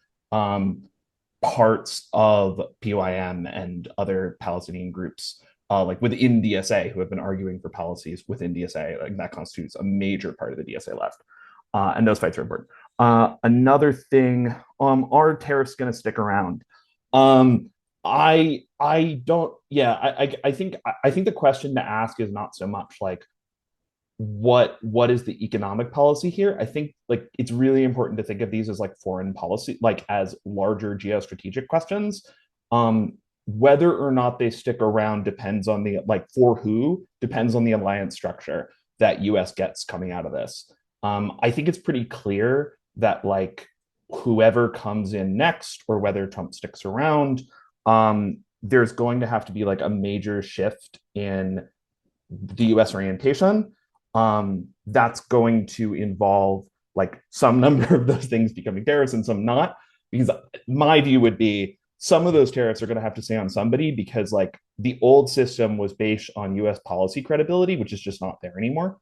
Parts of PYM and other Palestinian groups within DSA who have been arguing for policies within DSA, that constitutes a major part of the DSA left. And those fights are important. Another thing, are tariffs going to stick around? I think the question to ask is not so much what is the economic policy here. I think it's really important to think of these as foreign policy, as larger geostrategic questions. Whether or not they stick around depends on the depends on the alliance structure that US gets coming out of this. I think it's pretty clear that whoever comes in next, or whether Trump sticks around, there's going to have to be a major shift in the US orientation. That's going to involve some number of those things becoming tariffs and some not, because my view would be some of those tariffs are going to have to stay on somebody, because like the old system was based on US policy credibility, which is just not there anymore.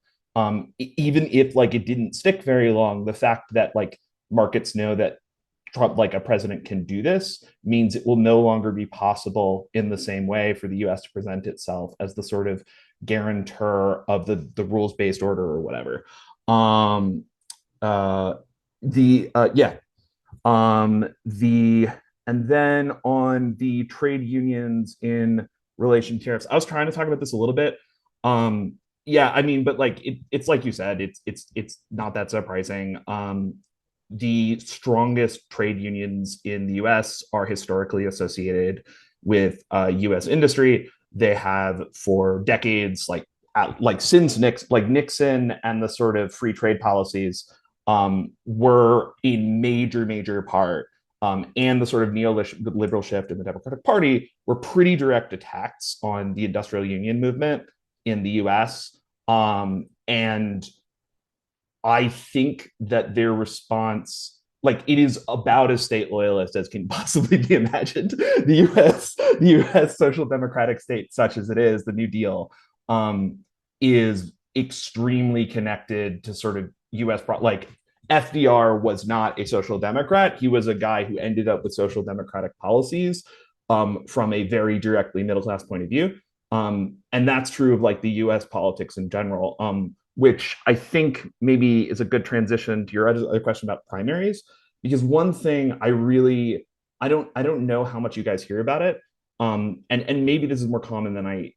Even if like it didn't stick very long, the fact that like markets know that Trump, like a president, can do this means it will no longer be possible in the same way for the US to present itself as the sort of guarantor of the rules-based order or whatever. The and then on the trade unions in relation to tariffs, I was trying to talk about this a little bit. Yeah, I mean, but like it's like you said, it's not that surprising. The strongest trade unions in the US are historically associated with US industry. They have for decades, like since Nixon and the sort of free trade policies were a major part, and the sort of neoliberal shift in the Democratic Party were pretty direct attacks on the industrial union movement in the US. And I think that their response, like, it is about as state loyalist as can possibly be imagined. The U.S. social democratic state, such as it is, the New Deal, is extremely connected to sort of U.S. like FDR was not a social democrat. He was a guy who ended up with social democratic policies from a very directly middle class point of view. And that's true of like the U.S. politics in general. Which I think maybe is a good transition to your other question about primaries, because one thing I don't know how much you guys hear about it, and maybe this is more common than I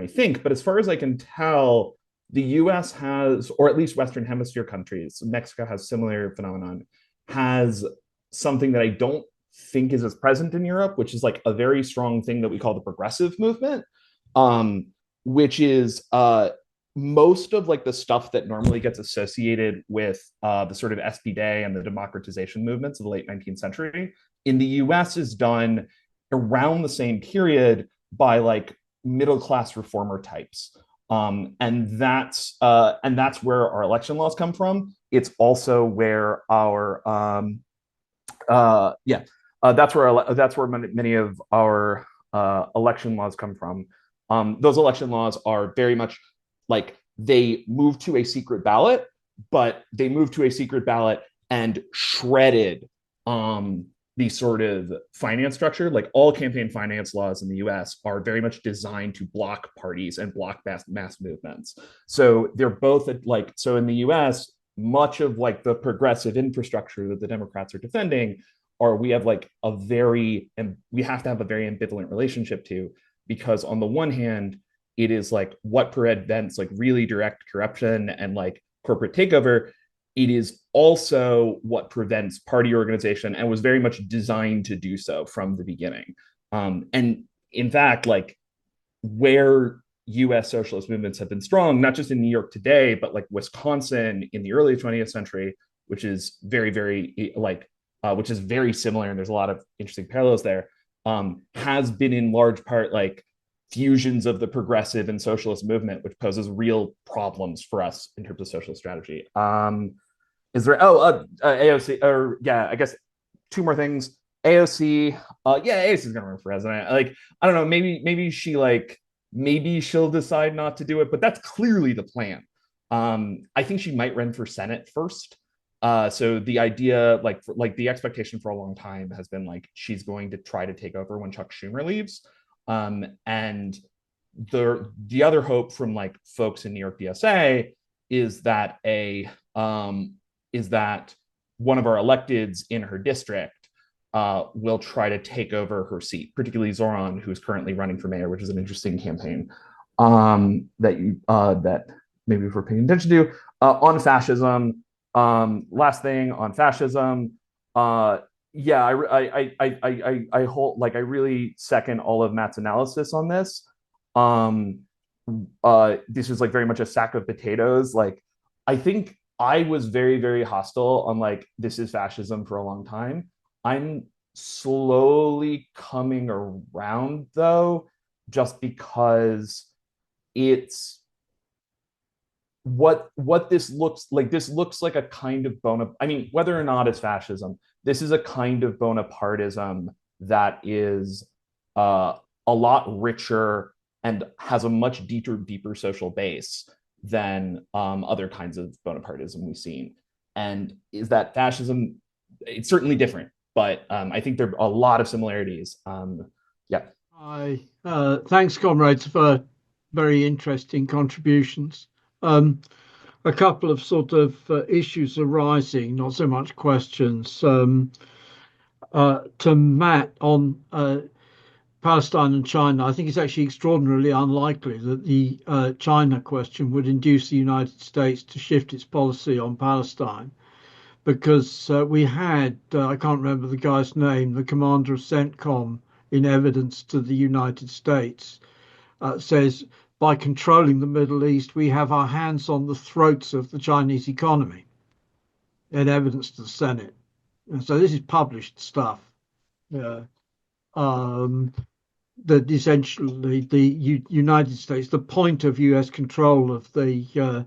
think, but as far as I can tell, the U.S. has, or at least Western Hemisphere countries, Mexico has similar phenomenon, has something that I don't think is as present in Europe, which is like a very strong thing that we call the progressive movement, which is most of like the stuff that normally gets associated with the sort of SPD and the democratization movements of the late 19th century in the US is done around the same period by like middle class reformer types. And that's where our election laws come from. It's also where our that's where many of our election laws come from. Those election laws are very much like they move to a secret ballot, but they move to a secret ballot and shredded the sort of finance structure. Like all campaign finance laws in the US are very much designed to block parties and block mass movements. So they're both like, so in the US, much of like the progressive infrastructure that the Democrats are defending are, we have like a very, and we have to have a very ambivalent relationship to, because on the one hand, it is like what prevents like really direct corruption and like corporate takeover. It is also what prevents party organization and was very much designed to do so from the beginning. And in fact, like where US socialist movements have been strong, not just in New York today, but like Wisconsin in the early 20th century, which is very like, which is very similar. And there's a lot of interesting parallels there, has been in large part like fusions of the progressive and socialist movement, which poses real problems for us in terms of social strategy. Is there, AOC, or yeah, I guess two more things. AOC, AOC is gonna run for president. Like, I don't know, maybe she'll decide not to do it, but that's clearly the plan. I think she might run for Senate first. So the idea, like the expectation for a long time has been like she's going to try to take over when Chuck Schumer leaves. And the other hope from like folks in New York DSA is that one of our electeds in her district will try to take over her seat, particularly Zoran, who's currently running for mayor, which is an interesting campaign that maybe if we're paying attention to. On fascism, last thing on fascism, yeah, I hold, like, I really second all of Matt's analysis on this. This is like very much a sack of potatoes. Like, I think I was very hostile on like this is fascism for a long time. I'm slowly coming around though, just because it's what this looks like. This looks like a kind of whether or not it's fascism, this is a kind of Bonapartism that is a lot richer and has a much deeper social base than other kinds of Bonapartism we've seen. And is that fascism? It's certainly different, but I think there are a lot of similarities. Yeah. Thanks, comrades, for very interesting contributions. A couple of sort of issues arising, not so much questions. To Matt on Palestine and China, I think it's actually extraordinarily unlikely that the China question would induce the United States to shift its policy on Palestine, because we had, I can't remember the guy's name, the commander of CENTCOM in evidence to the United States, says, by controlling the Middle East, we have our hands on the throats of the Chinese economy, in evidence to the Senate. And so this is published stuff. That essentially the United States, the point of US control of the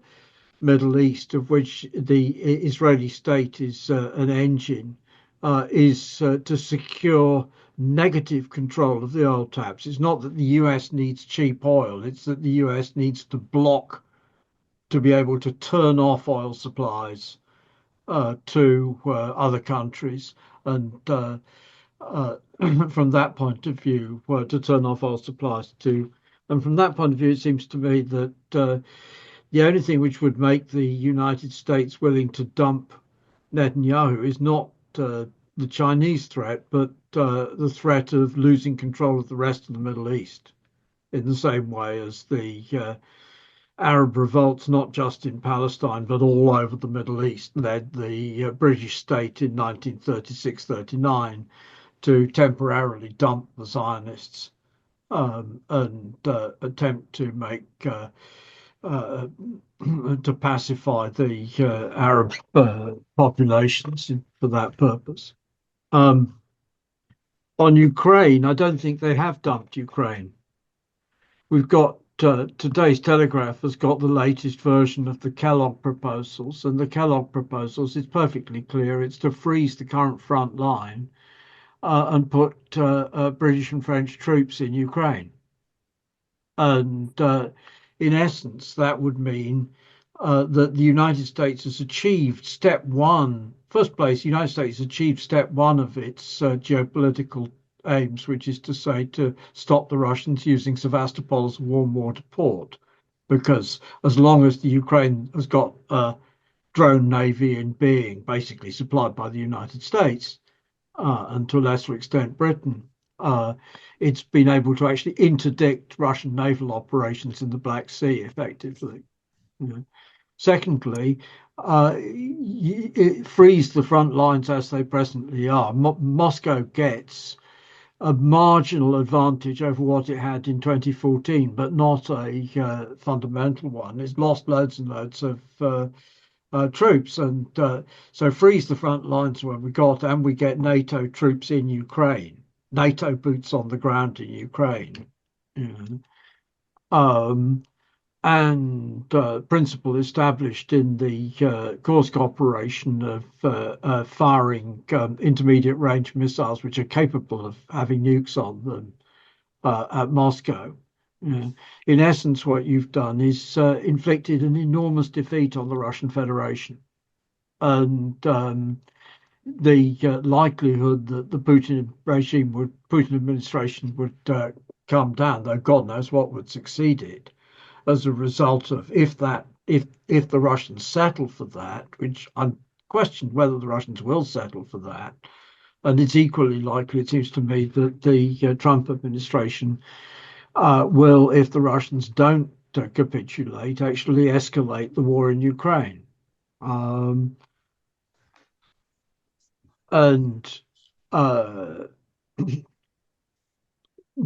Middle East, of which the Israeli state is an engine, is to secure negative control of the oil taps. It's not that the US needs cheap oil, it's that the US needs to block, to be able to turn off oil supplies to other countries. And from that point of view, to turn off oil supplies to, and from that point of view, it seems to me that the only thing which would make the United States willing to dump Netanyahu is not the Chinese threat, but the threat of losing control of the rest of the Middle East, in the same way as the Arab revolts, not just in Palestine, but all over the Middle East, led the British state in 1936-39 to temporarily dump the Zionists and attempt to make to pacify the Arab populations for that purpose. On Ukraine, I don't think they have dumped Ukraine. We've got today's Telegraph has got the latest version of the Kellogg proposals, and the Kellogg proposals, it's perfectly clear, it's to freeze the current front line and put British and French troops in Ukraine. And in essence, that would mean that the United States has achieved step one. First place, the United States has achieved step one of its geopolitical aims, which is to say to stop the Russians using Sevastopol as a warm water port. Because as long as the Ukraine has got a drone navy in being, basically supplied by the United States, and to a lesser extent Britain, it's been able to actually interdict Russian naval operations in the Black Sea effectively. Secondly, freeze the front lines as they presently are. Moscow gets a marginal advantage over what it had in 2014, but not a fundamental one. It's lost loads and loads of troops, and so freeze the front lines when we got, and we get NATO troops in Ukraine, NATO boots on the ground in Ukraine. And principle established in the Kursk operation of firing intermediate range missiles which are capable of having nukes on them at Moscow. In essence, what you've done is inflicted an enormous defeat on the Russian Federation. And the likelihood that the Putin regime Putin administration would come down, though God knows what would succeed it, as a result of if the Russians settle for that, which I'm questioned whether the Russians will settle for that, and it's equally likely, it seems to me, that the Trump administration will, if the Russians don't capitulate, actually escalate the war in Ukraine. And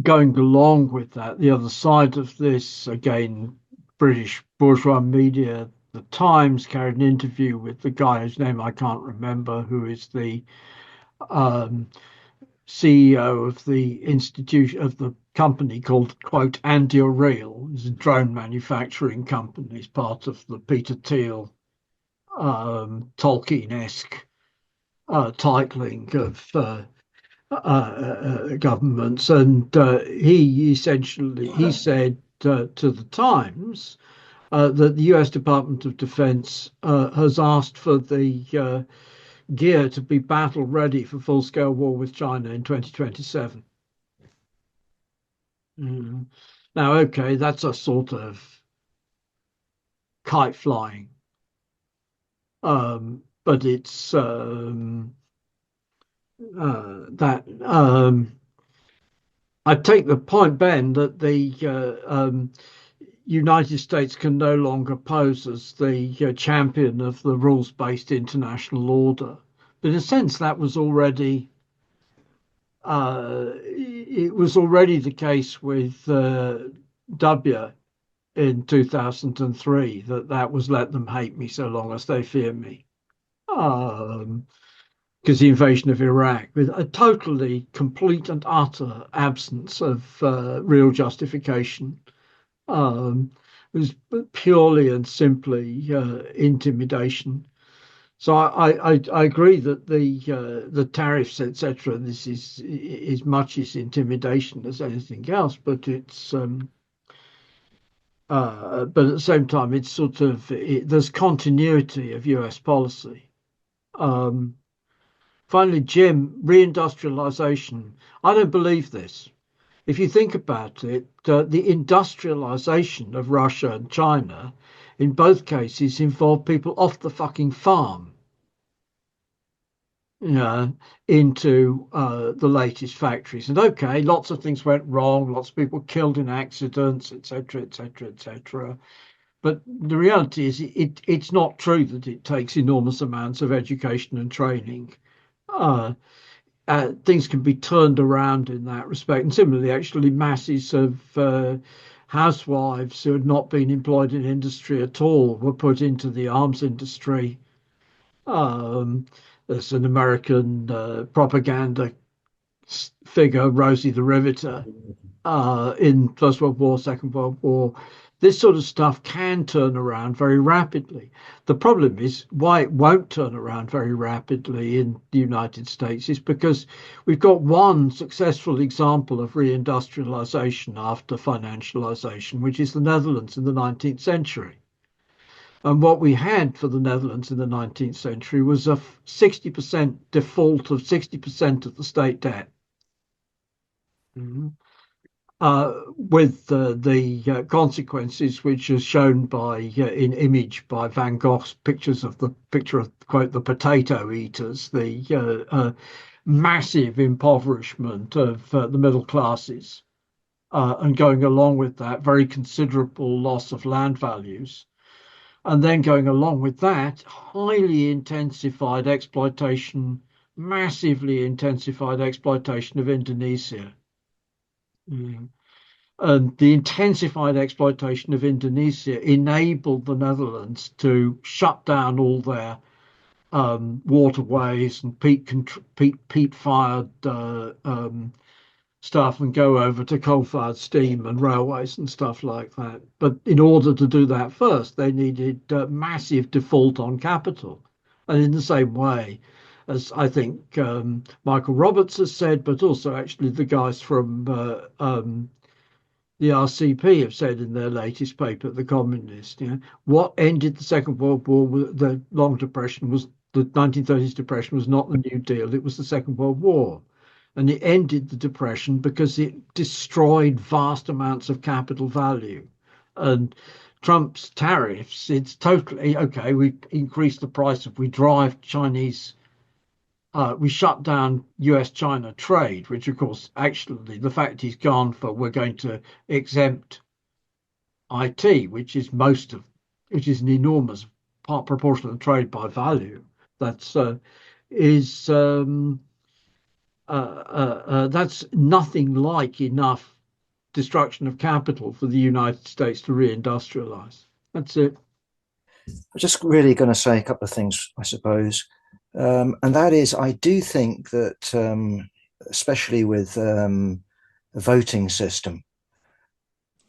going along with that, the other side of this, again, British bourgeois media, the Times carried an interview with the guy whose name I can't remember, who is the CEO of the institution of the company called, quote, Andia Real. It's a drone manufacturing company. It's part of the Peter Thiel Tolkien-esque titling of governments, and he said to the Times that the US Department of Defense has asked for the gear to be battle ready for full-scale war with China in 2027. Now, okay, that's a sort of kite flying, but it's I take the point, Ben, that the United States can no longer pose as the champion of the rules-based international order. But in a sense, that was already it was already the case with W in 2003, that was let them hate me so long as they fear me. Because the invasion of Iraq, with a totally complete and utter absence of real justification, was purely and simply intimidation. So I agree that the tariffs, etc. This is much as intimidation as anything else, but it's but at the same time it's sort of there's continuity of US policy. Finally, Jim, reindustrialization. I don't believe this. If you think about it, the industrialization of Russia and China, in both cases, involved people off the fucking farm, into the latest factories. And okay, lots of things went wrong, lots of people killed in accidents, etc., etc., etc. But the reality is, it's not true that it takes enormous amounts of education and training. Things can be turned around in that respect. And similarly, actually, masses of housewives who had not been employed in industry at all were put into the arms industry. There's an American propaganda figure, Rosie the Riveter, in First World War, Second World War. This sort of stuff can turn around very rapidly. The problem is why it won't turn around very rapidly in the United States is because we've got one successful example of reindustrialization after financialization, which is the Netherlands in the 19th century. And what we had for the Netherlands in the 19th century was a 60% default of 60% of the state debt. With the consequences, which is shown by in image by Van Gogh's picture of quote the potato eaters, the massive impoverishment of the middle classes, and going along with that, very considerable loss of land values, and then going along with that, highly intensified exploitation, massively intensified exploitation of Indonesia. And the intensified exploitation of Indonesia enabled the Netherlands to shut down all their waterways and peat-fired stuff and go over to coal-fired steam and railways and stuff like that. But in order to do that first, they needed massive default on capital. And in the same way, as I think Michael Roberts has said, but also actually the guys from the RCP have said in their latest paper, The Communist, what ended the Second World War, the Long Depression, was the 1930s Depression was not the New Deal, it was the Second World War. And it ended the Depression because it destroyed vast amounts of capital value. And Trump's tariffs, it's totally, okay, we increase the price we drive Chinese, we shut down US-China trade, which of course, actually, the fact he's gone for, we're going to exempt IT, which is an enormous proportion of trade by value. That's nothing like enough destruction of capital for the United States to reindustrialize. That's it. I'm just really going to say a couple of things, I suppose. And that is, I do think that, especially with the voting system,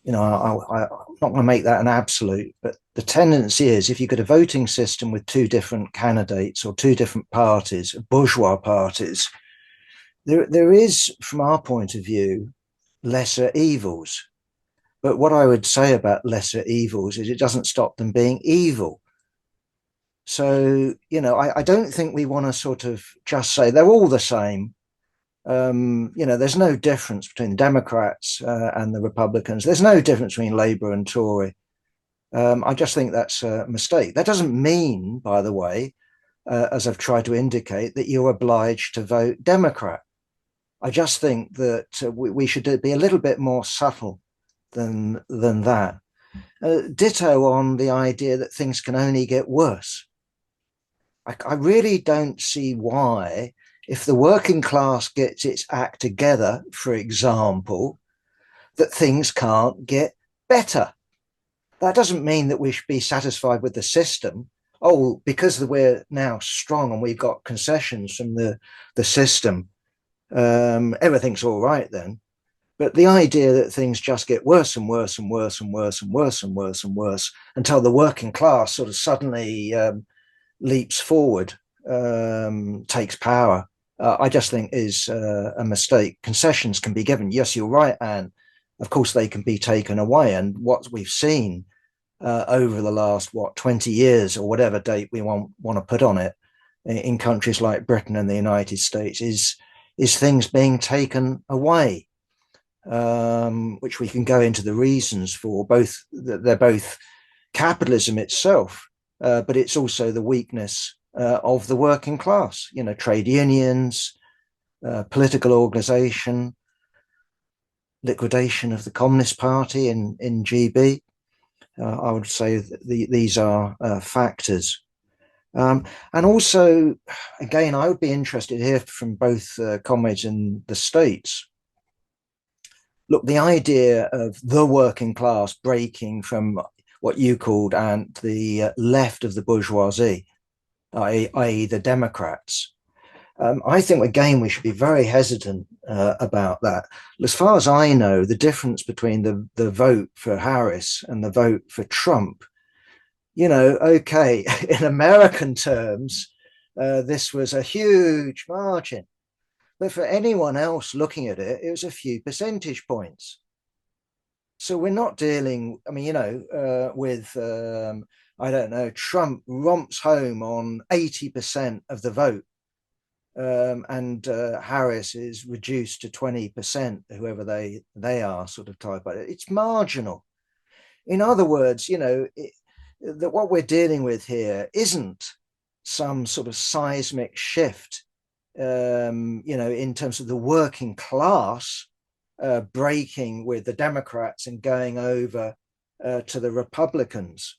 I'm not going to make that an absolute, but the tendency is if you've got a voting system with two different candidates or two different parties, bourgeois parties, there is, from our point of view, lesser evils. But what I would say about lesser evils is it doesn't stop them being evil. So, I don't think we want to sort of just say they're all the same. There's no difference between the Democrats and the Republicans. There's no difference between Labour and Tory. I just think that's a mistake. That doesn't mean, by the way, as I've tried to indicate, that you're obliged to vote Democrat. I just think that we should be a little bit more subtle than that. Ditto on the idea that things can only get worse. I really don't see why, if the working class gets its act together, for example, that things can't get better. That doesn't mean that we should be satisfied with the system. Oh, because we're now strong and we've got concessions from the system, everything's all right then. But the idea that things just get worse and worse and worse and worse and worse and worse and worse until the working class sort of suddenly leaps forward, takes power, I just think is a mistake. Concessions can be given. Yes, you're right, Anne. Of course, they can be taken away. And what we've seen over the last, 20 years or whatever date we want to put on it in countries like Britain and the United States is things being taken away, which we can go into the reasons for. They're both capitalism itself, but it's also the weakness of the working class, trade unions, political organization, liquidation of the Communist Party in GB. I would say these are factors. And also, again, I would be interested to hear from both comrades in the States. Look, the idea of the working class breaking from what you called, and the left of the bourgeoisie, i.e. the Democrats. I think, again, we should be very hesitant about that. As far as I know, the difference between the vote for Harris and the vote for Trump, okay, in American terms, this was a huge margin. But for anyone else looking at it, it was a few percentage points. So we're not dealing, with, I don't know, Trump romps home on 80% of the vote. And Harris is reduced to 20%, whoever they are, sort of type. But it's marginal. In other words, that what we're dealing with here isn't some sort of seismic shift, in terms of the working class breaking with the Democrats and going over to the Republicans.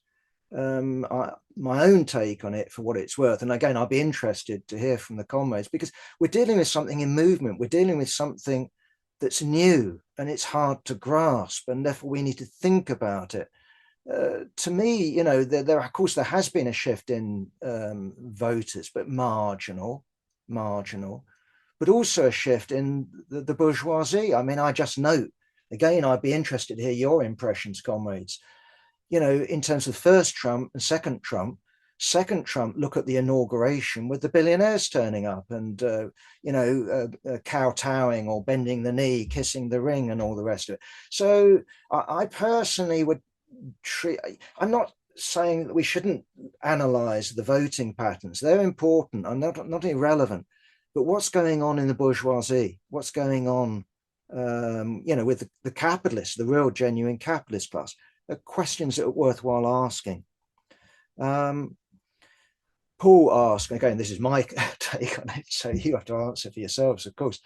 My own take on it, for what it's worth, and again, I'll be interested to hear from the comrades, because we're dealing with something in movement. We're dealing with something that's new and it's hard to grasp, and therefore we need to think about it. To me, there of course there has been a shift in voters, but marginal, but also a shift in the bourgeoisie. I just note, again, I'd be interested to hear your impressions, comrades. In terms of first Trump and second Trump, look at the inauguration with the billionaires turning up and, kowtowing or bending the knee, kissing the ring and all the rest of it. So I personally would I'm not saying that we shouldn't analyze the voting patterns. They're important and not irrelevant. But what's going on in the bourgeoisie? What's going on, with the capitalists, the real genuine capitalist class? Questions that are worthwhile asking. Paul asked, again, this is my take on it, so you have to answer for yourselves, of course.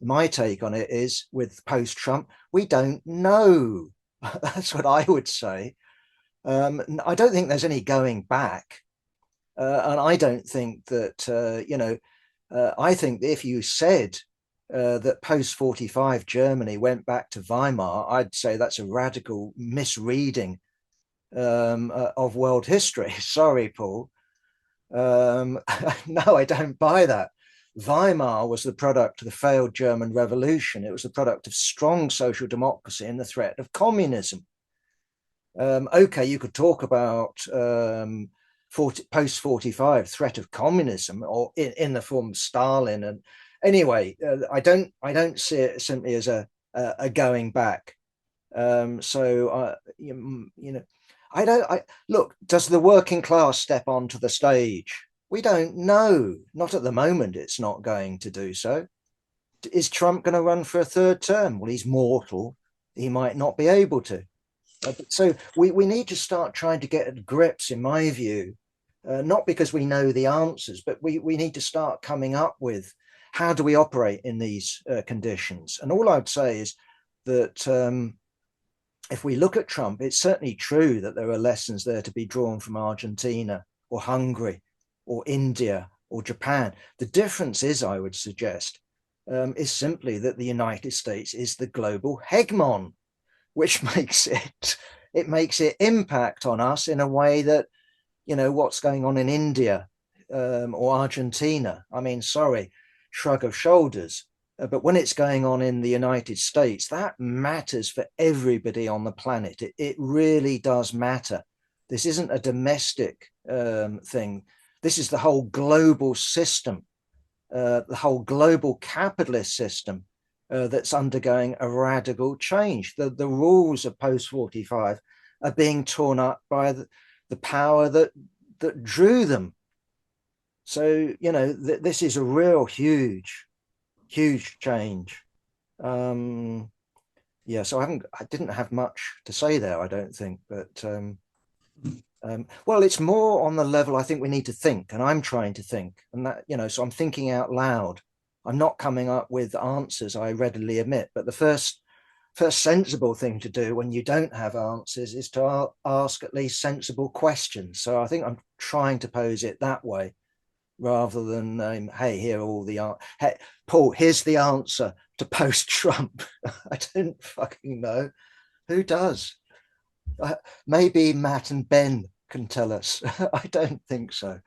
My take on it is, with post-Trump, we don't know. That's what I would say. I don't think there's any going back. And I don't think that, I think that if you said that post-45 Germany went back to Weimar, I'd say that's a radical misreading of world history. Sorry, Paul. No, I don't buy that. Weimar was the product of the failed German Revolution. It was the product of strong social democracy and the threat of communism. Okay, you could talk about post-45 threat of communism, or in the form of Stalin Anyway, I don't see it simply as a going back. You know, I look. Does the working class step onto the stage? We don't know. Not at the moment. It's not going to do so. Is Trump going to run for a third term? Well, he's mortal. He might not be able to. So we need to start trying to get at grips, in my view, not because we know the answers, but we need to start coming up with how do we operate in these conditions. And all I'd say is that if we look at Trump, it's certainly true that there are lessons there to be drawn from Argentina or Hungary or India or Japan. The difference is, I would suggest, is simply that the United States is the global hegemon, which makes it impact on us in a way that, you know, what's going on in India or Argentina. I mean, sorry, shrug of shoulders. But when it's going on in the United States, that matters for everybody on the planet. It really does matter. This isn't a domestic thing. This is the whole global system, the whole global capitalist system that's undergoing a radical change. The rules of post-45 are being torn up by the power that drew them. So, you know, this is a real huge change. Yeah, so I didn't have much to say there, I don't think, but well, it's more on the level I think we need to think, and I'm trying to think, and that, you know, so I'm thinking out loud. I'm not coming up with answers, I readily admit, but the first sensible thing to do when you don't have answers is to ask at least sensible questions. So I think I'm trying to pose it that way, rather than hey, here are all the hey, Paul, here's the answer to post-Trump. I don't fucking know. Who does? Maybe Matt and Ben can tell us. I don't think so.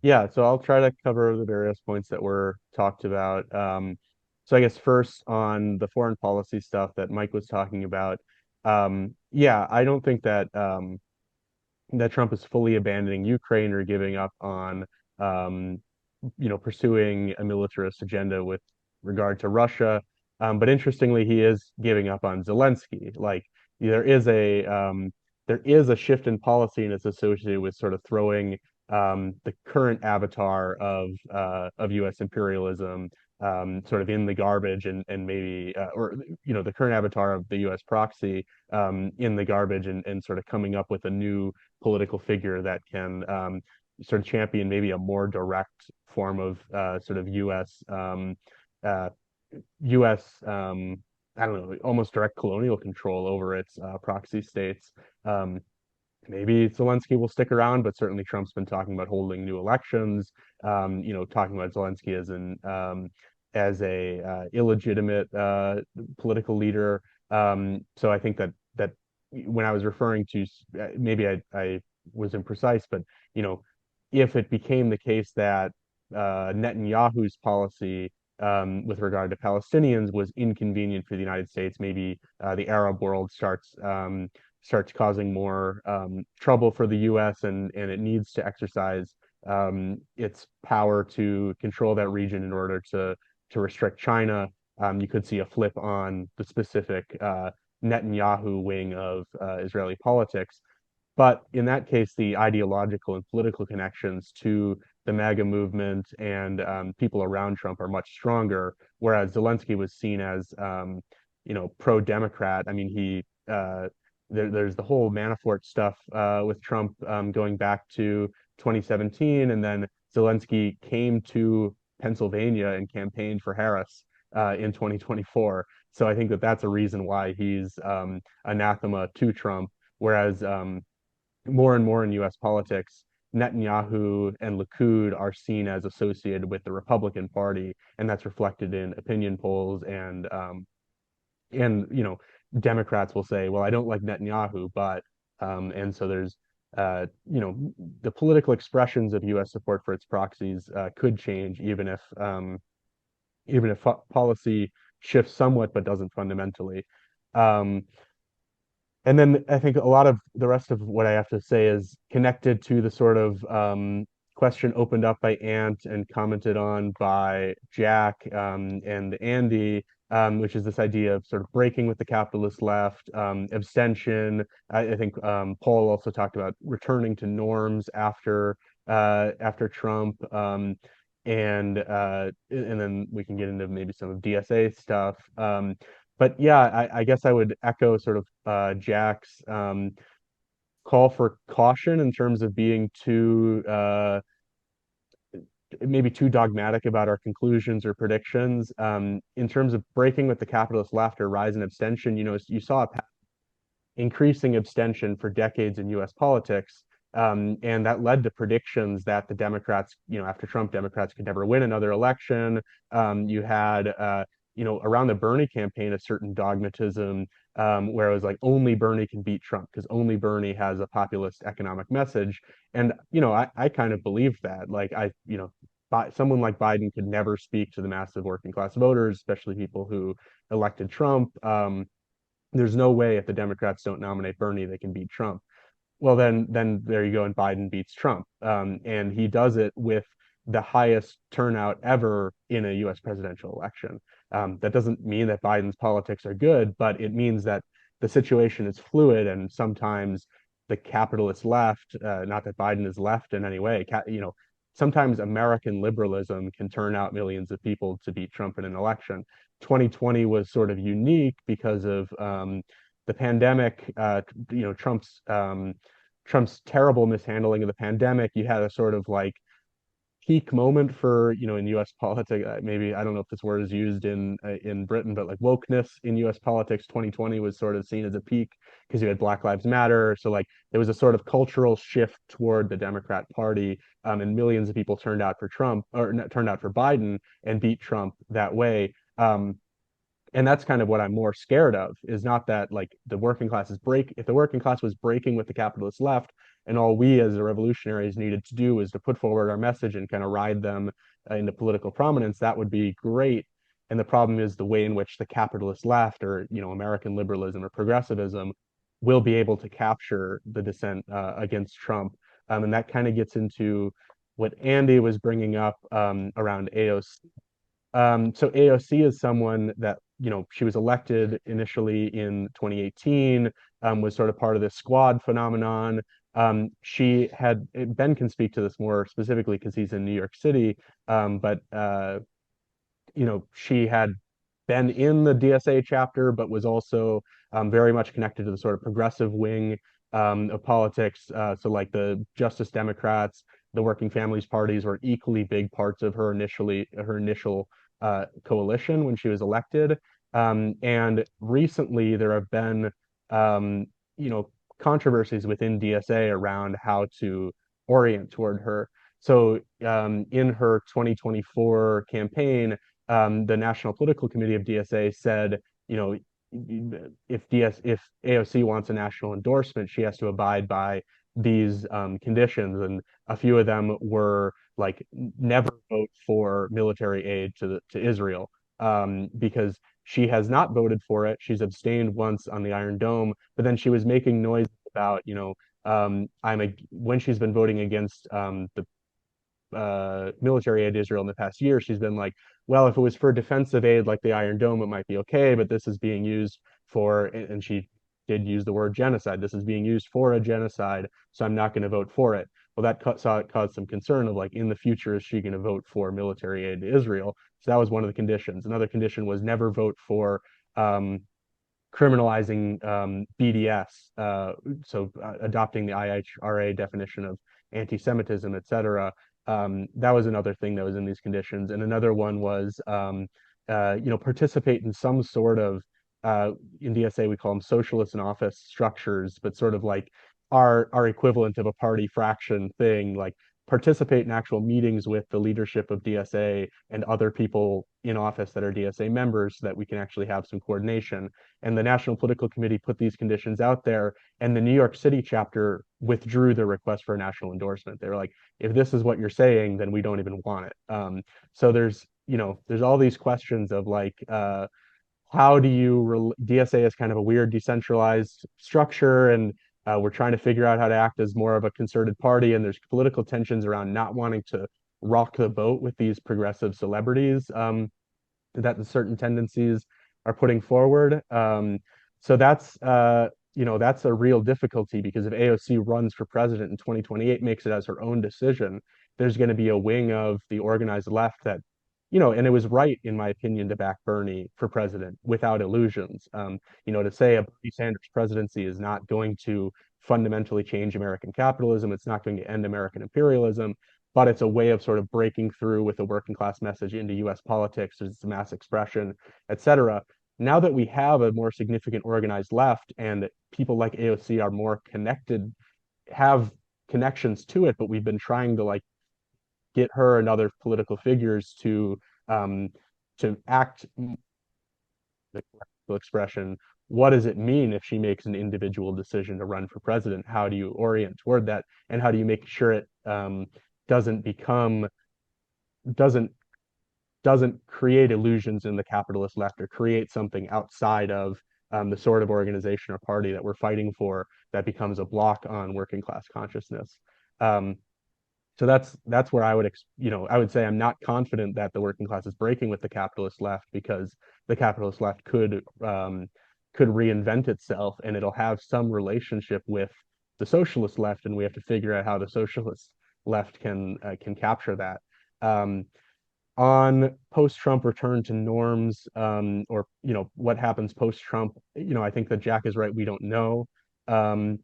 Yeah, so I'll try to cover the various points that were talked about. So I guess first on the foreign policy stuff that Mike was talking about. Yeah, I don't think that that Trump is fully abandoning Ukraine or giving up on um, pursuing a militarist agenda with regard to Russia. But interestingly, he is giving up on Zelensky. Like there is a shift in policy, and it's associated with sort of throwing the current avatar of U.S. imperialism sort of in the garbage, and maybe or the current avatar of the U.S. proxy in the garbage, and sort of coming up with a new political figure that can sort of champion maybe a more direct form of sort of U.S. I don't know, almost direct colonial control over its proxy states. Maybe Zelensky will stick around, but certainly Trump's been talking about holding new elections. Talking about Zelensky as a illegitimate political leader. So I think that when I was referring to, maybe I was imprecise, but if it became the case that Netanyahu's policy with regard to Palestinians was inconvenient for the United States, maybe the Arab world starts causing more trouble for the U.S. and it needs to exercise its power to control that region in order to restrict China. You could see a flip on the specific Netanyahu wing of Israeli politics. But in that case, the ideological and political connections to the MAGA movement and people around Trump are much stronger, whereas Zelensky was seen as, pro-Democrat. I mean, there's the whole Manafort stuff with Trump going back to 2017, and then Zelensky came to Pennsylvania and campaigned for Harris in 2024. So I think that that's a reason why he's anathema to Trump, whereas more and more in U.S. politics, Netanyahu and Likud are seen as associated with the Republican Party, and that's reflected in opinion polls. And Democrats will say, "Well, I don't like Netanyahu," but and so there's the political expressions of U.S. support for its proxies could change, even if policy shifts somewhat, but doesn't fundamentally. And then I think a lot of the rest of what I have to say is connected to the sort of question opened up by Ant and commented on by Jack and Andy, which is this idea of sort of breaking with the capitalist left, abstention. I think Paul also talked about returning to norms after Trump, and then we can get into maybe some of DSA stuff. But yeah, I guess I would echo sort of Jack's call for caution in terms of being too maybe too dogmatic about our conclusions or predictions. In terms of breaking with the capitalist left or rise in abstention, you saw increasing abstention for decades in U.S. politics, and that led to predictions that the Democrats, after Trump, Democrats could never win another election. You had, around the Bernie campaign, a certain dogmatism where it was like only Bernie can beat Trump because only Bernie has a populist economic message. And, I kind of believed that. Like, someone like Biden could never speak to the massive working class voters, especially people who elected Trump. There's no way if the Democrats don't nominate Bernie, they can beat Trump. Well, then there you go, and Biden beats Trump, and he does it with the highest turnout ever in a U.S. presidential election. That doesn't mean that Biden's politics are good, but it means that the situation is fluid, and sometimes the capitalist left, not that Biden is left in any way, sometimes American liberalism can turn out millions of people to beat Trump in an election. 2020 was sort of unique because of the pandemic, Trump's terrible mishandling of the pandemic. You had a sort of like peak moment for, in U.S. politics. Maybe I don't know if this word is used in Britain, but like wokeness in U.S. politics, 2020 was sort of seen as a peak because you had Black Lives Matter. So like there was a sort of cultural shift toward the Democrat Party, and millions of people turned out for Trump or turned out for Biden and beat Trump that way. And that's kind of what I'm more scared of, is not that like the working class if the working class was breaking with the capitalist left and all we as the revolutionaries needed to do was to put forward our message and kind of ride them into political prominence, that would be great. And the problem is the way in which the capitalist left or, American liberalism or progressivism will be able to capture the dissent against Trump. And that kind of gets into what Andy was bringing up around AOC. So AOC is someone that, she was elected initially in 2018, was sort of part of this squad phenomenon. Ben can speak to this more specifically because he's in New York City, but she had been in the DSA chapter, but was also very much connected to the sort of progressive wing of politics. So like the Justice Democrats, the Working Families parties were equally big parts of her initial coalition when she was elected. And recently there have been, controversies within DSA around how to orient toward her. So in her 2024 campaign, the National Political Committee of DSA said, if AOC wants a national endorsement, she has to abide by these conditions, and a few of them were like never vote for military aid to Israel, because she has not voted for it. She's abstained once on the Iron Dome, but then she was making noise about, when she's been voting against the military aid to Israel in the past year, she's been like, well, if it was for defensive aid like the Iron Dome, it might be okay, but this is being used for, and she did use the word genocide. This is being used for a genocide, so I'm not going to vote for it. Well, that caused some concern of like, in the future, is she going to vote for military aid to Israel? So that was one of the conditions. Another condition was never vote for criminalizing BDS, so adopting the IHRA definition of anti-Semitism, et cetera. That was another thing that was in these conditions. And another one was, participate in some sort of, in DSA, we call them socialist in office structures, but sort of like our equivalent of a party fraction thing, like participate in actual meetings with the leadership of DSA and other people in office that are DSA members so that we can actually have some coordination. And the National Political Committee put these conditions out there, and the New York City chapter withdrew their request for a national endorsement. They were like, if this is what you're saying, then we don't even want it. So there's all these questions of like, how do you DSA is kind of a weird decentralized structure, and We're trying to figure out how to act as more of a concerted party, and there's political tensions around not wanting to rock the boat with these progressive celebrities that the certain tendencies are putting forward. So that's that's a real difficulty, because if AOC runs for president in 2028, makes it as her own decision, there's going to be a wing of the organized left that, and it was right, in my opinion, to back Bernie for president without illusions. To say a Bernie Sanders presidency is not going to fundamentally change American capitalism, it's not going to end American imperialism, but it's a way of sort of breaking through with a working class message into US politics, there's mass expression, et cetera. Now that we have a more significant organized left and people like AOC are more connected, have connections to it, but we've been trying to like get her and other political figures um, to act the political expression. What does it mean if she makes an individual decision to run for president? How do you orient toward that, and how do you make sure it doesn't become doesn't doesn't create illusions in the capitalist left, or create something outside of the sort of organization or party that we're fighting for that becomes a block on working class consciousness. Um, so that's where I would say I'm not confident that the working class is breaking with the capitalist left, because the capitalist left could reinvent itself, and it'll have some relationship with the socialist left, and we have to figure out how the socialist left can capture that. Um, on post-Trump return to norms, or what happens post-Trump, I think that Jack is right. We don't know. Um,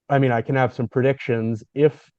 I mean, I can have some predictions. If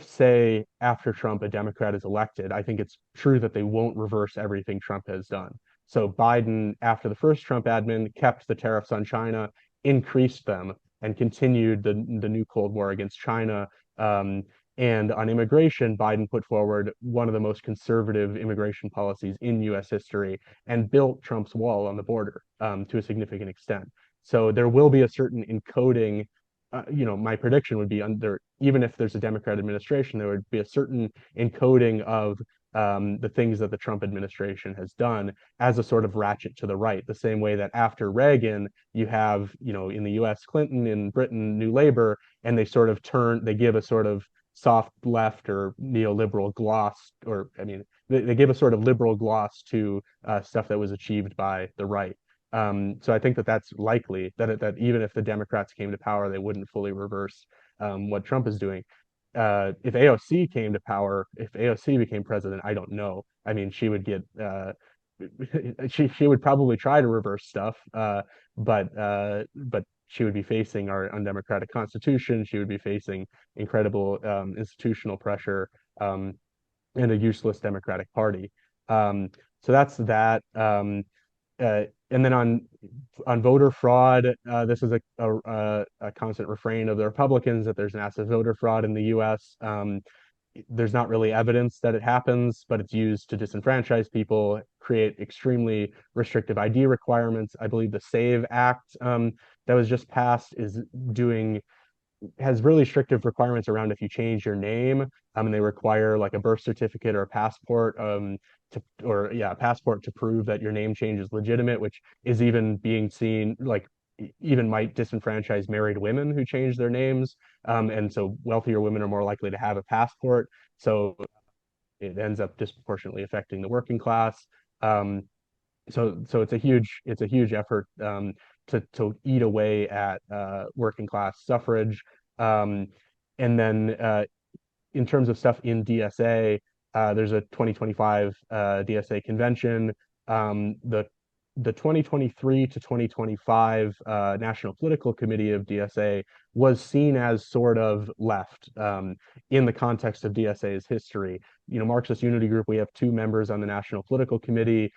say after Trump a Democrat is elected, I think it's true that they won't reverse everything Trump has done. So Biden, after the first Trump admin, kept the tariffs on China, increased them, and continued the new Cold War against China. Um, and on immigration, Biden put forward one of the most conservative immigration policies in US history, and built Trump's wall on the border to a significant extent. So there will be a certain encoding. My prediction would be, under, even if there's a Democrat administration, there would be a certain encoding of the things that the Trump administration has done as a sort of ratchet to the right, the same way that after Reagan, you have, in the US, Clinton, in Britain, New Labor, and they give a sort of soft left or neoliberal gloss, or I mean, they give a sort of liberal gloss to stuff that was achieved by the right. So I think that that's likely, that even if the Democrats came to power, they wouldn't fully reverse what Trump is doing. If AOC came to power, if AOC became president, I don't know. I mean, she would get she would probably try to reverse stuff, but she would be facing our undemocratic constitution. She would be facing incredible institutional pressure, and a useless Democratic Party. So that's that. And then on voter fraud, this is a constant refrain of the Republicans, that there's massive voter fraud in the U.S. There's not really evidence that it happens, but it's used to disenfranchise people, create extremely restrictive ID requirements. I believe the SAVE Act that was just passed has really restrictive requirements around if you change your name, and they require like a birth certificate or a passport, a passport to prove that your name change is legitimate, which is even being seen, like, even might disenfranchise married women who change their names. And so wealthier women are more likely to have a passport. So it ends up disproportionately affecting the working class. So it's a huge effort to eat away at working class suffrage. And then in terms of stuff in DSA, there's a 2025 DSA convention. The 2023 to 2025 National Political Committee of DSA was seen as sort of left in the context of DSA's history. Marxist Unity Group, we have 2 members on the National Political Committee.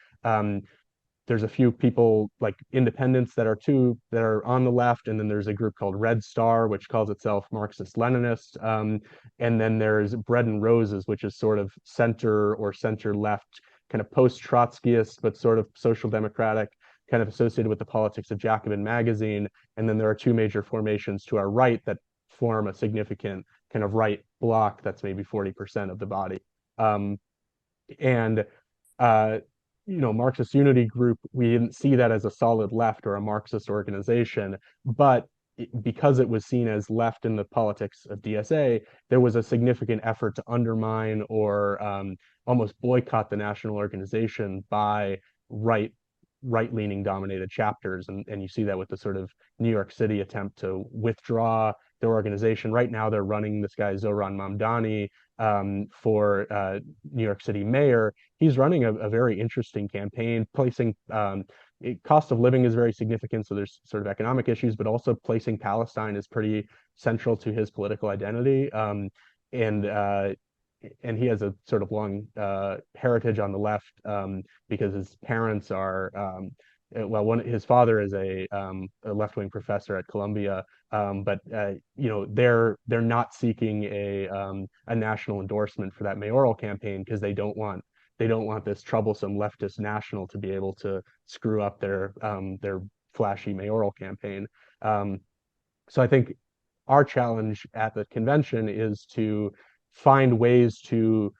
There's a few people like independents that are on the left, and then there's a group called Red Star, which calls itself Marxist Leninist, and then there's Bread and Roses, which is sort of center or center left, kind of post Trotskyist, but sort of social democratic, kind of associated with the politics of Jacobin magazine. And then there are 2 major formations to our right that form a significant kind of right bloc that's maybe 40% of the body. And Marxist Unity Group, we didn't see that as a solid left or a Marxist organization, but because it was seen as left in the politics of DSA, there was a significant effort to undermine or almost boycott the national organization by right-leaning dominated chapters, and you see that with the sort of New York City attempt to withdraw their organization. Right now, they're running this guy Zohran Mamdani for New York City mayor. He's running a very interesting campaign, placing cost of living is very significant, so there's sort of economic issues, but also placing Palestine is pretty central to his political identity. And he has a sort of long heritage on the left because his parents are his father is a left-wing professor at Columbia, but they're not seeking a national endorsement for that mayoral campaign because they don't want this troublesome leftist national to be able to screw up their flashy mayoral campaign. So I think our challenge at the convention is to find ways to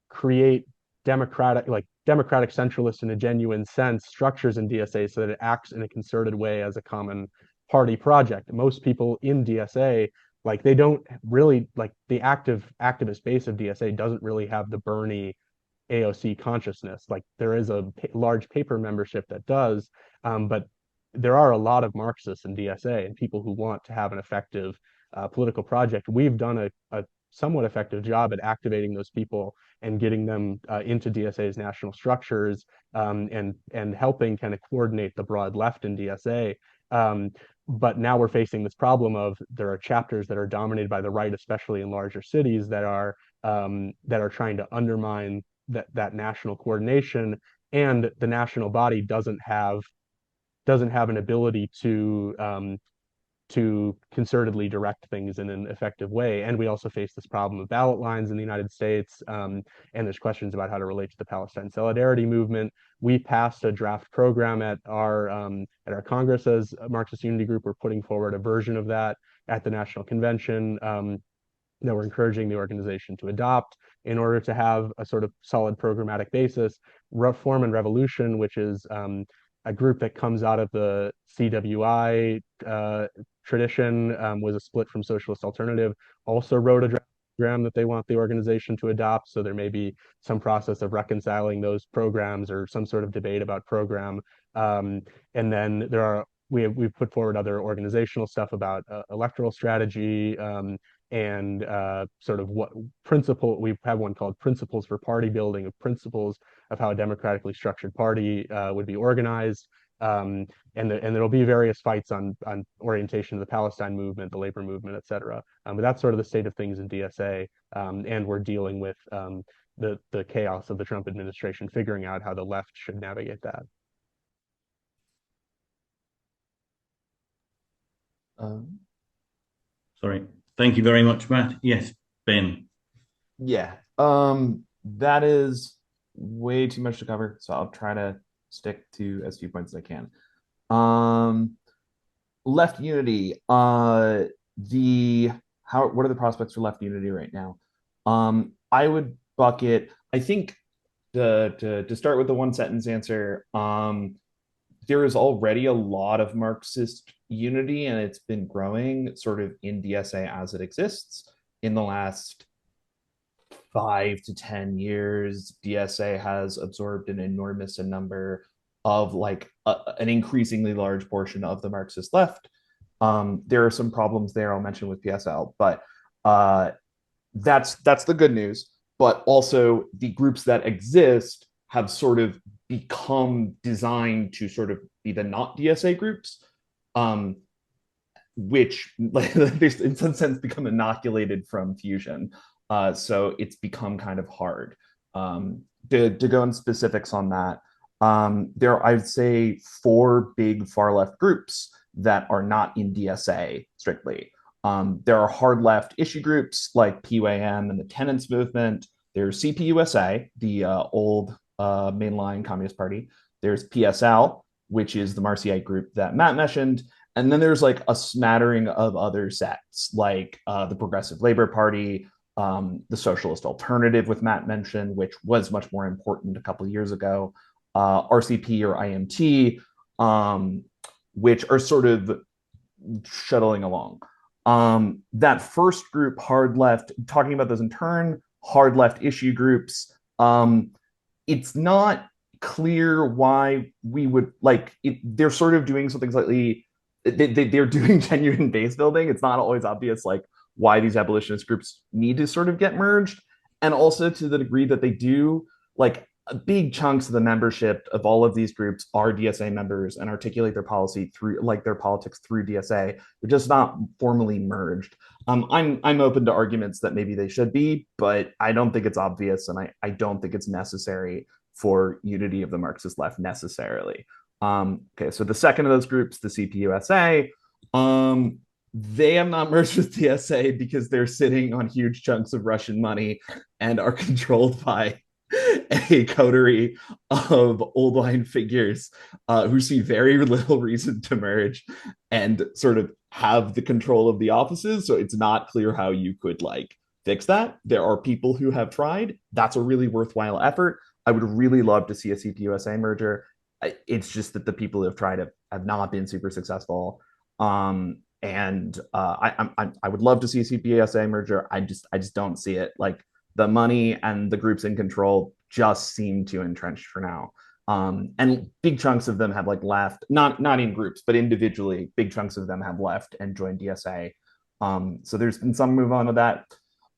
create democratic centralist in a genuine sense structures in DSA so that it acts in a concerted way as a common party project. Most people in DSA, like, they don't really, like, the activist base of DSA doesn't really have the Bernie AOC consciousness. Like, there is a large paper membership that does, but there are a lot of Marxists in DSA and people who want to have an effective political project. We've done a somewhat effective job at activating those people and getting them into DSA's national structures, and helping kind of coordinate the broad left in DSA. But now we're facing this problem of there are chapters that are dominated by the right, especially in larger cities, that are trying to undermine that national coordination, and the national body doesn't have an ability to concertedly direct things in an effective way. And we also face this problem of ballot lines in the United States, and there's questions about how to relate to the Palestine solidarity movement. We passed a draft program at our Congress as a Marxist Unity Group. We're putting forward a version of that at the National Convention that we're encouraging the organization to adopt in order to have a sort of solid programmatic basis. Reform and Revolution, which is a group that comes out of the CWI tradition, was a split from Socialist Alternative, also wrote a program that they want the organization to adopt. So there may be some process of reconciling those programs or some sort of debate about program. And then we've put forward other organizational stuff about electoral strategy, and sort of what principle. We have one called Principles for Party Building, of principles of how a democratically structured party would be organized. And there'll be various fights on orientation of the Palestine movement, the labor movement, et cetera. But that's sort of the state of things in DSA. And we're dealing with the chaos of the Trump administration, figuring out how the left should navigate that. Sorry. Thank you very much, Matt. Yes, Ben. Yeah, that is way too much to cover, so I'll try to stick to as few points as I can. Left unity. What are the prospects for left unity right now? I would bucket. I think to start with the one sentence answer. There is already a lot of Marxist unity, and it's been growing sort of in DSA as it exists. In the last 5 to 10 years, DSA has absorbed an enormous number of an increasingly large portion of the Marxist left. There are some problems there I'll mention with PSL, but that's the good news. But also the groups that exist have sort of become designed to sort of be the not DSA groups, which in some sense become inoculated from fusion. So it's become kind of hard. To go in specifics on that, there are, I'd say, 4 big far left groups that are not in DSA strictly. There are hard left issue groups like PUAM and the Tenants Movement. There's CPUSA, the old mainline Communist Party. There's PSL, which is the Marxist group that Matt mentioned. And then there's like a smattering of other sects, like the Progressive Labor Party, the Socialist Alternative, with Matt mentioned, which was much more important a couple of years ago, RCP or IMT, which are sort of shuttling along. That first group, hard left, talking about those in turn, hard left issue groups, it's not clear why we would like it. They're sort of doing something slightly, they're doing genuine base building. It's not always obvious like why these abolitionist groups need to sort of get merged. And also to the degree that they do, like big chunks of the membership of all of these groups are DSA members and articulate their policy through like their politics through DSA. They're just not formally merged. I'm open to arguments that maybe they should be, but I don't think it's obvious, and I don't think it's necessary for unity of the Marxist left necessarily. Okay, so the second of those groups, the CPUSA, they have not merged with DSA because they're sitting on huge chunks of Russian money and are controlled by a coterie of old line figures who see very little reason to merge and sort of have the control of the offices. So it's not clear how you could like fix that. There are people who have tried. That's a really worthwhile effort. I would really love to see a CPUSA merger. It's just that the people who have tried have not been super successful. I would love to see a CPUSA merger. I just don't see it. Like the money and the groups in control just seem too entrenched for now. And big chunks of them have like left, not in groups, but individually, big chunks of them have left and joined DSA. So there's been some move on with that.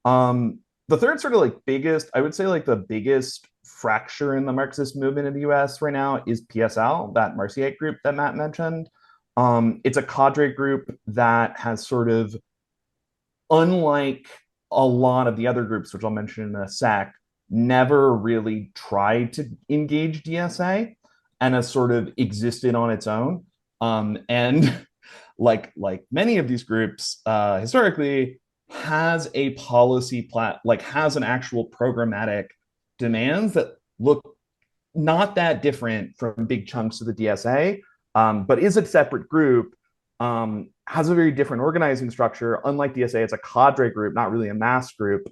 The third sort of like biggest, I would say like the biggest fracture in the Marxist movement in the US right now is PSL, that Marciate group that Matt mentioned. It's a cadre group that has sort of, unlike a lot of the other groups, which I'll mention in a sec, never really tried to engage DSA and has sort of existed on its own. And like many of these groups, historically, has a policy has an actual programmatic demands that look not that different from big chunks of the DSA, but is a separate group, has a very different organizing structure. Unlike DSA, it's a cadre group, not really a mass group.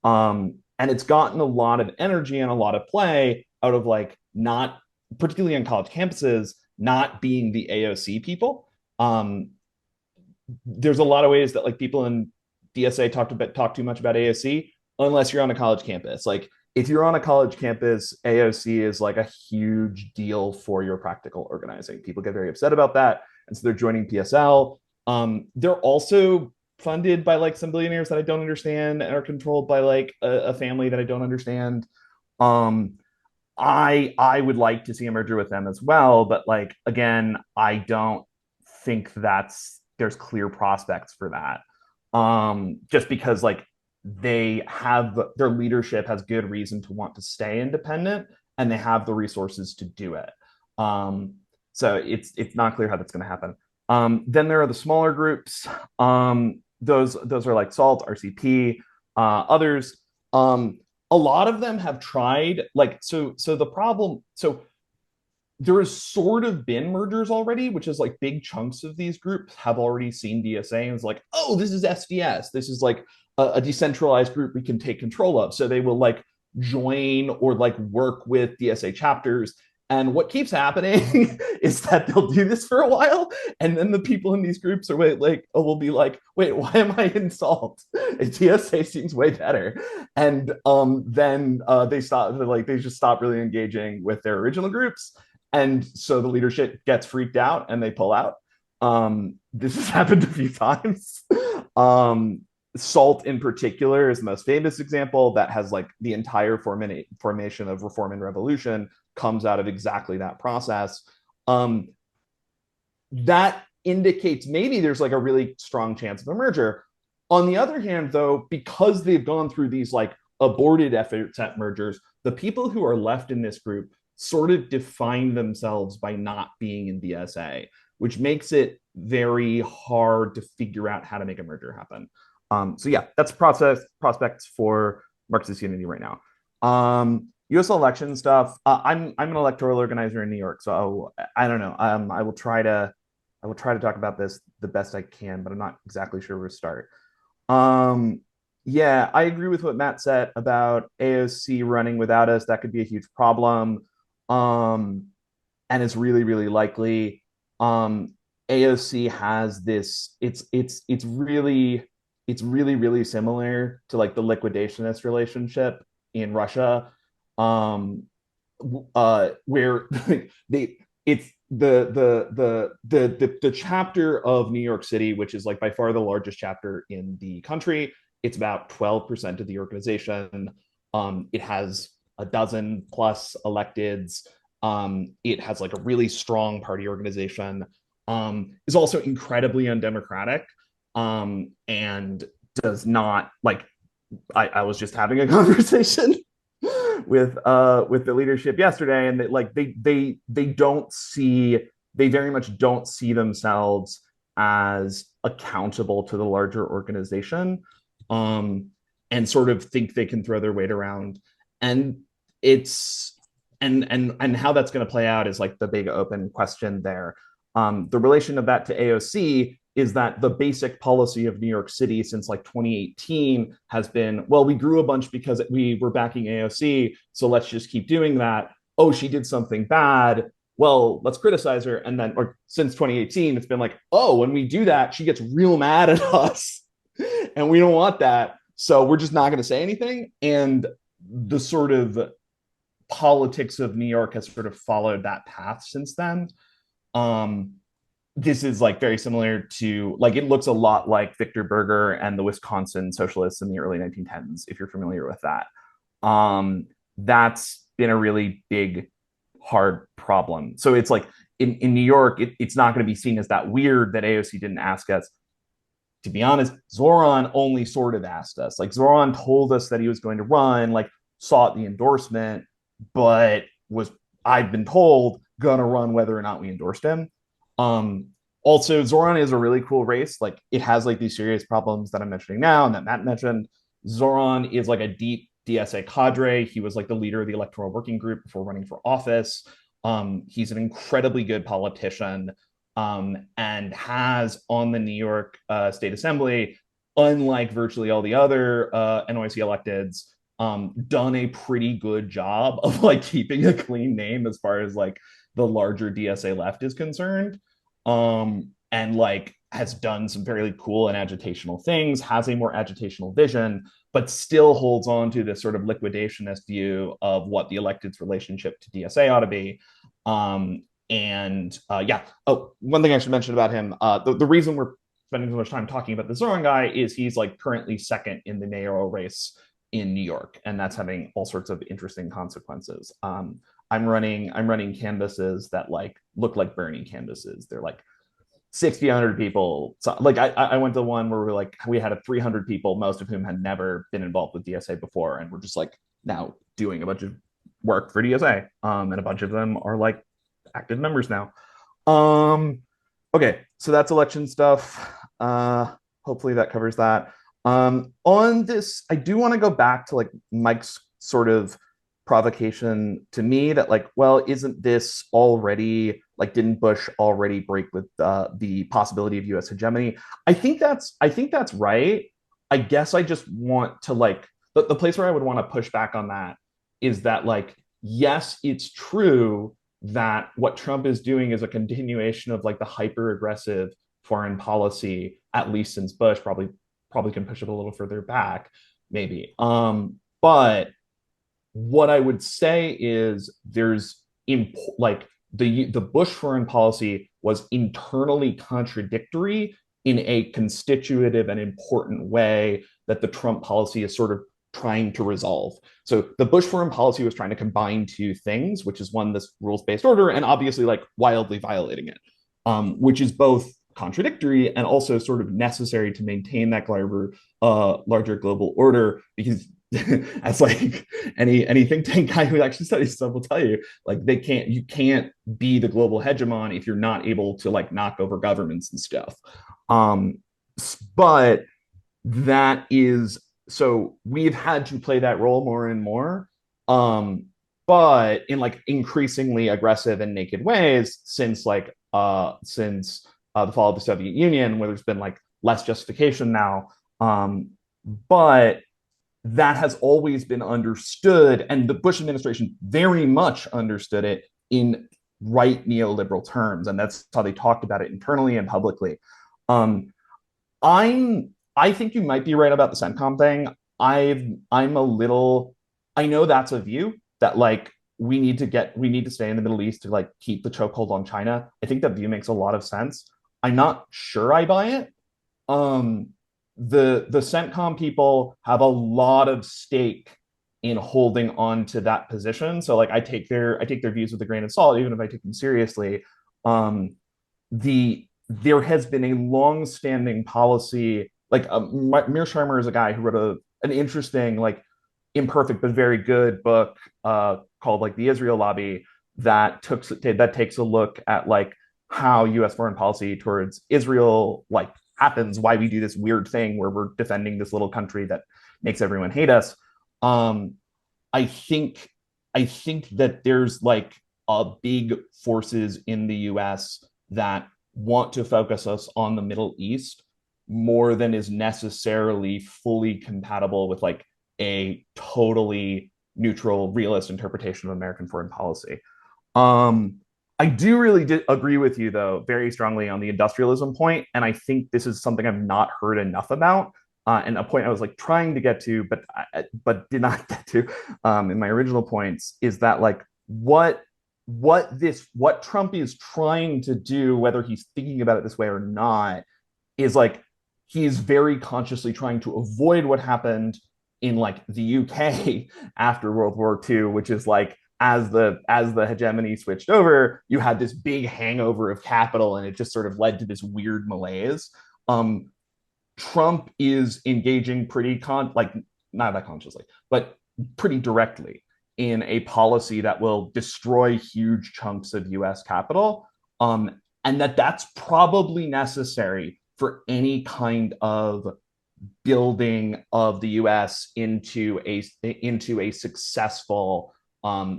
And it's gotten a lot of energy and a lot of play out of like not, particularly on college campuses, not being the AOC people. There's a lot of ways that like people in DSA talk too much about AOC, unless you're on a college campus. Like if you're on a college campus, AOC is like a huge deal for your practical organizing. People get very upset about that. And so they're joining PSL. They're also funded by like some billionaires that I don't understand and are controlled by like a family that I don't understand. I would like to see a merger with them as well, but like again, I don't think there's clear prospects for that. Just because like their leadership has good reason to want to stay independent and they have the resources to do it. So it's not clear how that's going to happen. Then there are the smaller groups. Those are like SALT, RCP, others. A lot of them have tried like so the problem. So there has sort of been mergers already, which is like big chunks of these groups have already seen DSA and it's like, oh, this is SDS. This is like a decentralized group we can take control of. So they will like join or like work with DSA chapters. And what keeps happening is that they'll do this for a while, and then the people in these groups are will be like, wait, why am I in SALT? DSA seems way better, and then they just stop really engaging with their original groups, and so the leadership gets freaked out and they pull out. This has happened a few times. SALT in particular is the most famous example that has like the entire formation of Reform and Revolution comes out of exactly that process. That indicates maybe there's like a really strong chance of a merger. On the other hand, though, because they've gone through these like aborted efforts at mergers, the people who are left in this group sort of define themselves by not being in DSA, which makes it very hard to figure out how to make a merger happen. So yeah, that's prospects for Marxist Unity right now. US election stuff. I'm an electoral organizer in New York, so I don't know. I will try to talk about this the best I can, but I'm not exactly sure where to start. Yeah, I agree with what Matt said about AOC running without us. That could be a huge problem. and it's really, really likely. AOC has this, it's really, really similar to like the liquidationist relationship in Russia, where they it's the chapter of New York City, which is like by far the largest chapter in the country. It's about 12% of the organization. It has a dozen plus electeds. It has like a really strong party organization. Is also incredibly undemocratic, and does not like. I was just having a conversation with the leadership yesterday, and they don't see, they very much don't see themselves as accountable to the larger organization, and sort of think they can throw their weight around, and it's and how that's going to play out is like the big open question there. The relation of that to AOC is that the basic policy of New York City since like 2018 has been, well, we grew a bunch because we were backing AOC, so let's just keep doing that. Oh, she did something bad. Well, let's criticize her. And then, or since 2018, it's been like, oh, when we do that, she gets real mad at us. And we don't want that. So we're just not going to say anything. And the sort of politics of New York has sort of followed that path since then. This is like very similar to, like, it looks a lot like Victor Berger and the Wisconsin socialists in the early 1910s, if you're familiar with that. That's been a really big, hard problem. So it's like in New York, it's not going to be seen as that weird that AOC didn't ask us. To be honest, Zoran only sort of asked us. Like, Zoran told us that he was going to run, like sought the endorsement, but was, I've been told, gonna run whether or not we endorsed him. Also, Zoran is a really cool race. Like, it has like these serious problems that I'm mentioning now and that Matt mentioned. Zoran is like a deep DSA cadre. He was like the leader of the electoral working group before running for office. He's an incredibly good politician, and has on the New York State Assembly, unlike virtually all the other NYC electeds, done a pretty good job of like keeping a clean name as far as like the larger DSA left is concerned, and like has done some fairly cool and agitational things, has a more agitational vision, but still holds on to this sort of liquidationist view of what the elected's relationship to DSA ought to be. Yeah. Oh, one thing I should mention about him, the reason we're spending so much time talking about the Zoran guy is he's like currently second in the mayoral race in New York, and that's having all sorts of interesting consequences. I'm running canvases that like look like Bernie canvases. They're like 60, 100 people. So like I went to one where we had 300 people, most of whom had never been involved with DSA before, and we're just like now doing a bunch of work for DSA, and a bunch of them are like active members now. Okay, so that's election stuff. Hopefully that covers that. On this, I do want to go back to like Mike's sort of provocation to me that like, well, isn't this already like, didn't Bush already break with the possibility of US hegemony? I think that's right. I guess I just want to like, the place where I would want to push back on that is that like, yes, it's true that what Trump is doing is a continuation of like the hyper aggressive foreign policy, at least since Bush, probably can push it a little further back, maybe. But what I would say is there's like the Bush foreign policy was internally contradictory in a constitutive and important way that the Trump policy is sort of trying to resolve. So the Bush foreign policy was trying to combine two things, which is one, this rules-based order, and obviously like wildly violating it, which is both contradictory and also sort of necessary to maintain that larger global order, because as like any think tank guy who actually studies stuff will tell you, like you can't be the global hegemon if you're not able to like knock over governments and stuff. But that is, so we've had to play that role more and more, but in like increasingly aggressive and naked ways since the fall of the Soviet Union, where there's been like less justification now. But that has always been understood, and the Bush administration very much understood it in right neoliberal terms, and that's how they talked about it internally and publicly. I think you might be right about the CENTCOM thing. I'm a little, I know that's a view that like we need to stay in the Middle East to like keep the chokehold on China. I think that view makes a lot of sense. I'm not sure I buy it. The CENTCOM people have a lot of stake in holding on to that position. So like I take their views with a grain of salt, even if I take them seriously. There has been a long-standing policy, like Mearsheimer is a guy who wrote an interesting, like imperfect but very good book called like the Israel Lobby that takes a look at like how U.S. foreign policy towards Israel like happens, why we do this weird thing where we're defending this little country that makes everyone hate us. I think that there's like a big forces in the U.S. that want to focus us on the Middle East more than is necessarily fully compatible with like a totally neutral, realist interpretation of American foreign policy. I do really agree with you, though, very strongly on the industrialism point, and I think this is something I've not heard enough about, and a point I was like trying to get to, but did not get to in my original points, is that like what Trump is trying to do, whether he's thinking about it this way or not, is like he's very consciously trying to avoid what happened in like the UK after World War II, which is like as the hegemony switched over, you had this big hangover of capital, and it just sort of led to this weird malaise. Trump is engaging pretty not that consciously, but pretty directly in a policy that will destroy huge chunks of US capital, and that's probably necessary for any kind of building of the US into a successful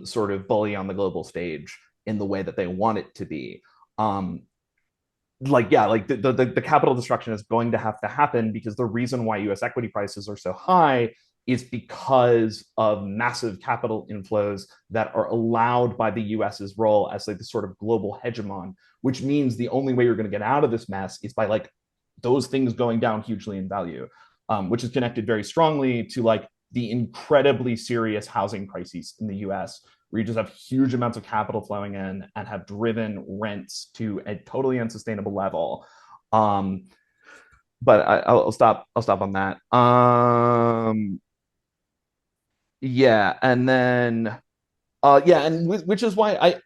sort of bully on the global stage in the way that they want it to be. The capital destruction is going to have to happen, because the reason why US equity prices are so high is because of massive capital inflows that are allowed by the US's role as like the sort of global hegemon, which means the only way you're going to get out of this mess is by like those things going down hugely in value, which is connected very strongly to like the incredibly serious housing crises in the US, where you just have huge amounts of capital flowing in and have driven rents to a totally unsustainable level. But I'll stop on that. Yeah, and then and which is why I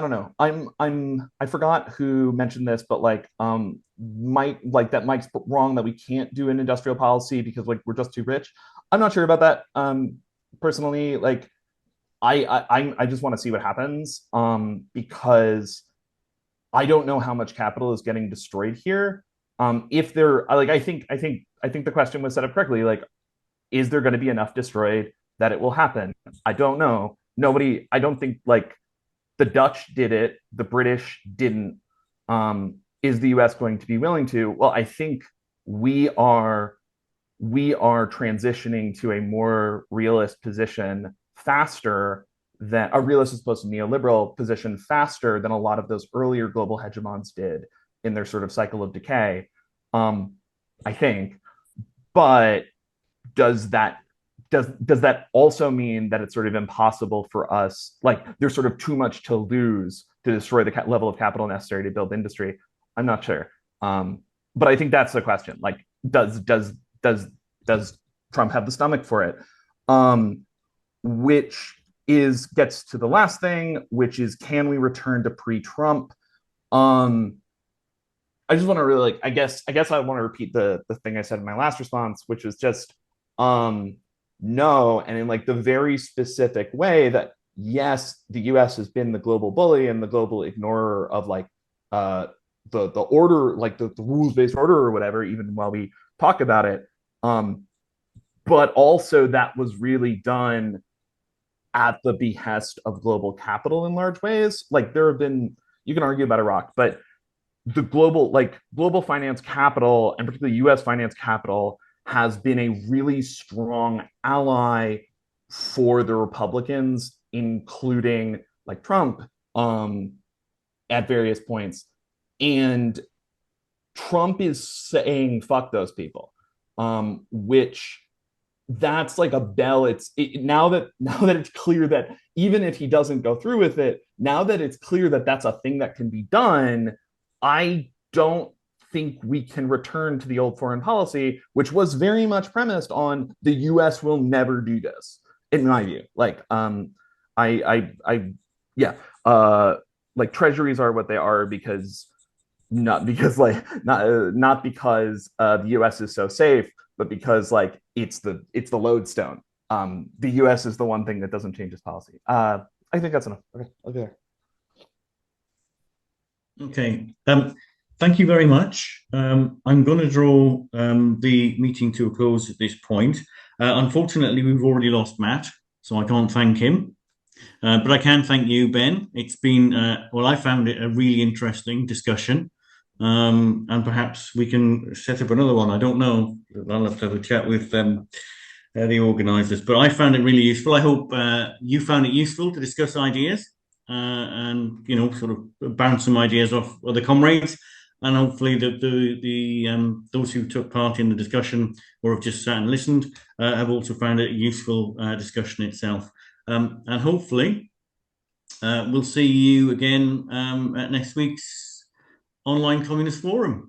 don't know. I forgot who mentioned this, but like Mike's wrong that we can't do an industrial policy because like we're just too rich. I'm not sure about that. Personally, like I just want to see what happens because I don't know how much capital is getting destroyed here. If there, like, I think the question was set up correctly. Like, is there going to be enough destroyed that it will happen? I don't know. I don't think like the Dutch did it. The British didn't. Is the US going to be willing to? Well, I think we are transitioning to a more realist position faster than a realist as opposed to neoliberal position faster than a lot of those earlier global hegemons did in their sort of cycle of decay. I think, but does that also mean that it's sort of impossible for us? Like, there's sort of too much to lose to destroy the level of capital necessary to build industry? I'm not sure, but I think that's the question. Like, does Trump have the stomach for it? Which gets to the last thing, which is, can we return to pre-Trump? I just want to really I guess I want to repeat the thing I said in my last response, which was just no, and in like the very specific way that yes, the US has been the global bully and the global ignorer of like the order, like the rules-based order or whatever, even while we talk about it. But also that was really done at the behest of global capital in large ways. Like, there have been, you can argue about Iraq, but the global finance capital, and particularly US finance capital, has been a really strong ally for the Republicans, including like Trump, at various points. And Trump is saying, fuck those people, which that's like a bell. Now that it's clear that even if he doesn't go through with it, now that it's clear that that's a thing that can be done, I don't think we can return to the old foreign policy, which was very much premised on the U.S. will never do this, in my view. Like, yeah, like treasuries are what they are because not because not because the U.S. is so safe, but because like it's the lodestone. The U.S. is the one thing that doesn't change its policy. I think that's enough. Okay, I'll be there. Okay. Thank you very much. I'm going to draw the meeting to a close at this point. Unfortunately, we've already lost Matt, so I can't thank him. But I can thank you, Ben. It's been, well, I found it a really interesting discussion. And perhaps we can set up another one. I don't know. I'll have to have a chat with the organisers. But I found it really useful. I hope you found it useful to discuss ideas and, you know, sort of bounce some ideas off other comrades. And hopefully those who took part in the discussion or have just sat and listened have also found it a useful discussion itself. And hopefully we'll see you again at next week's Online Communist Forum.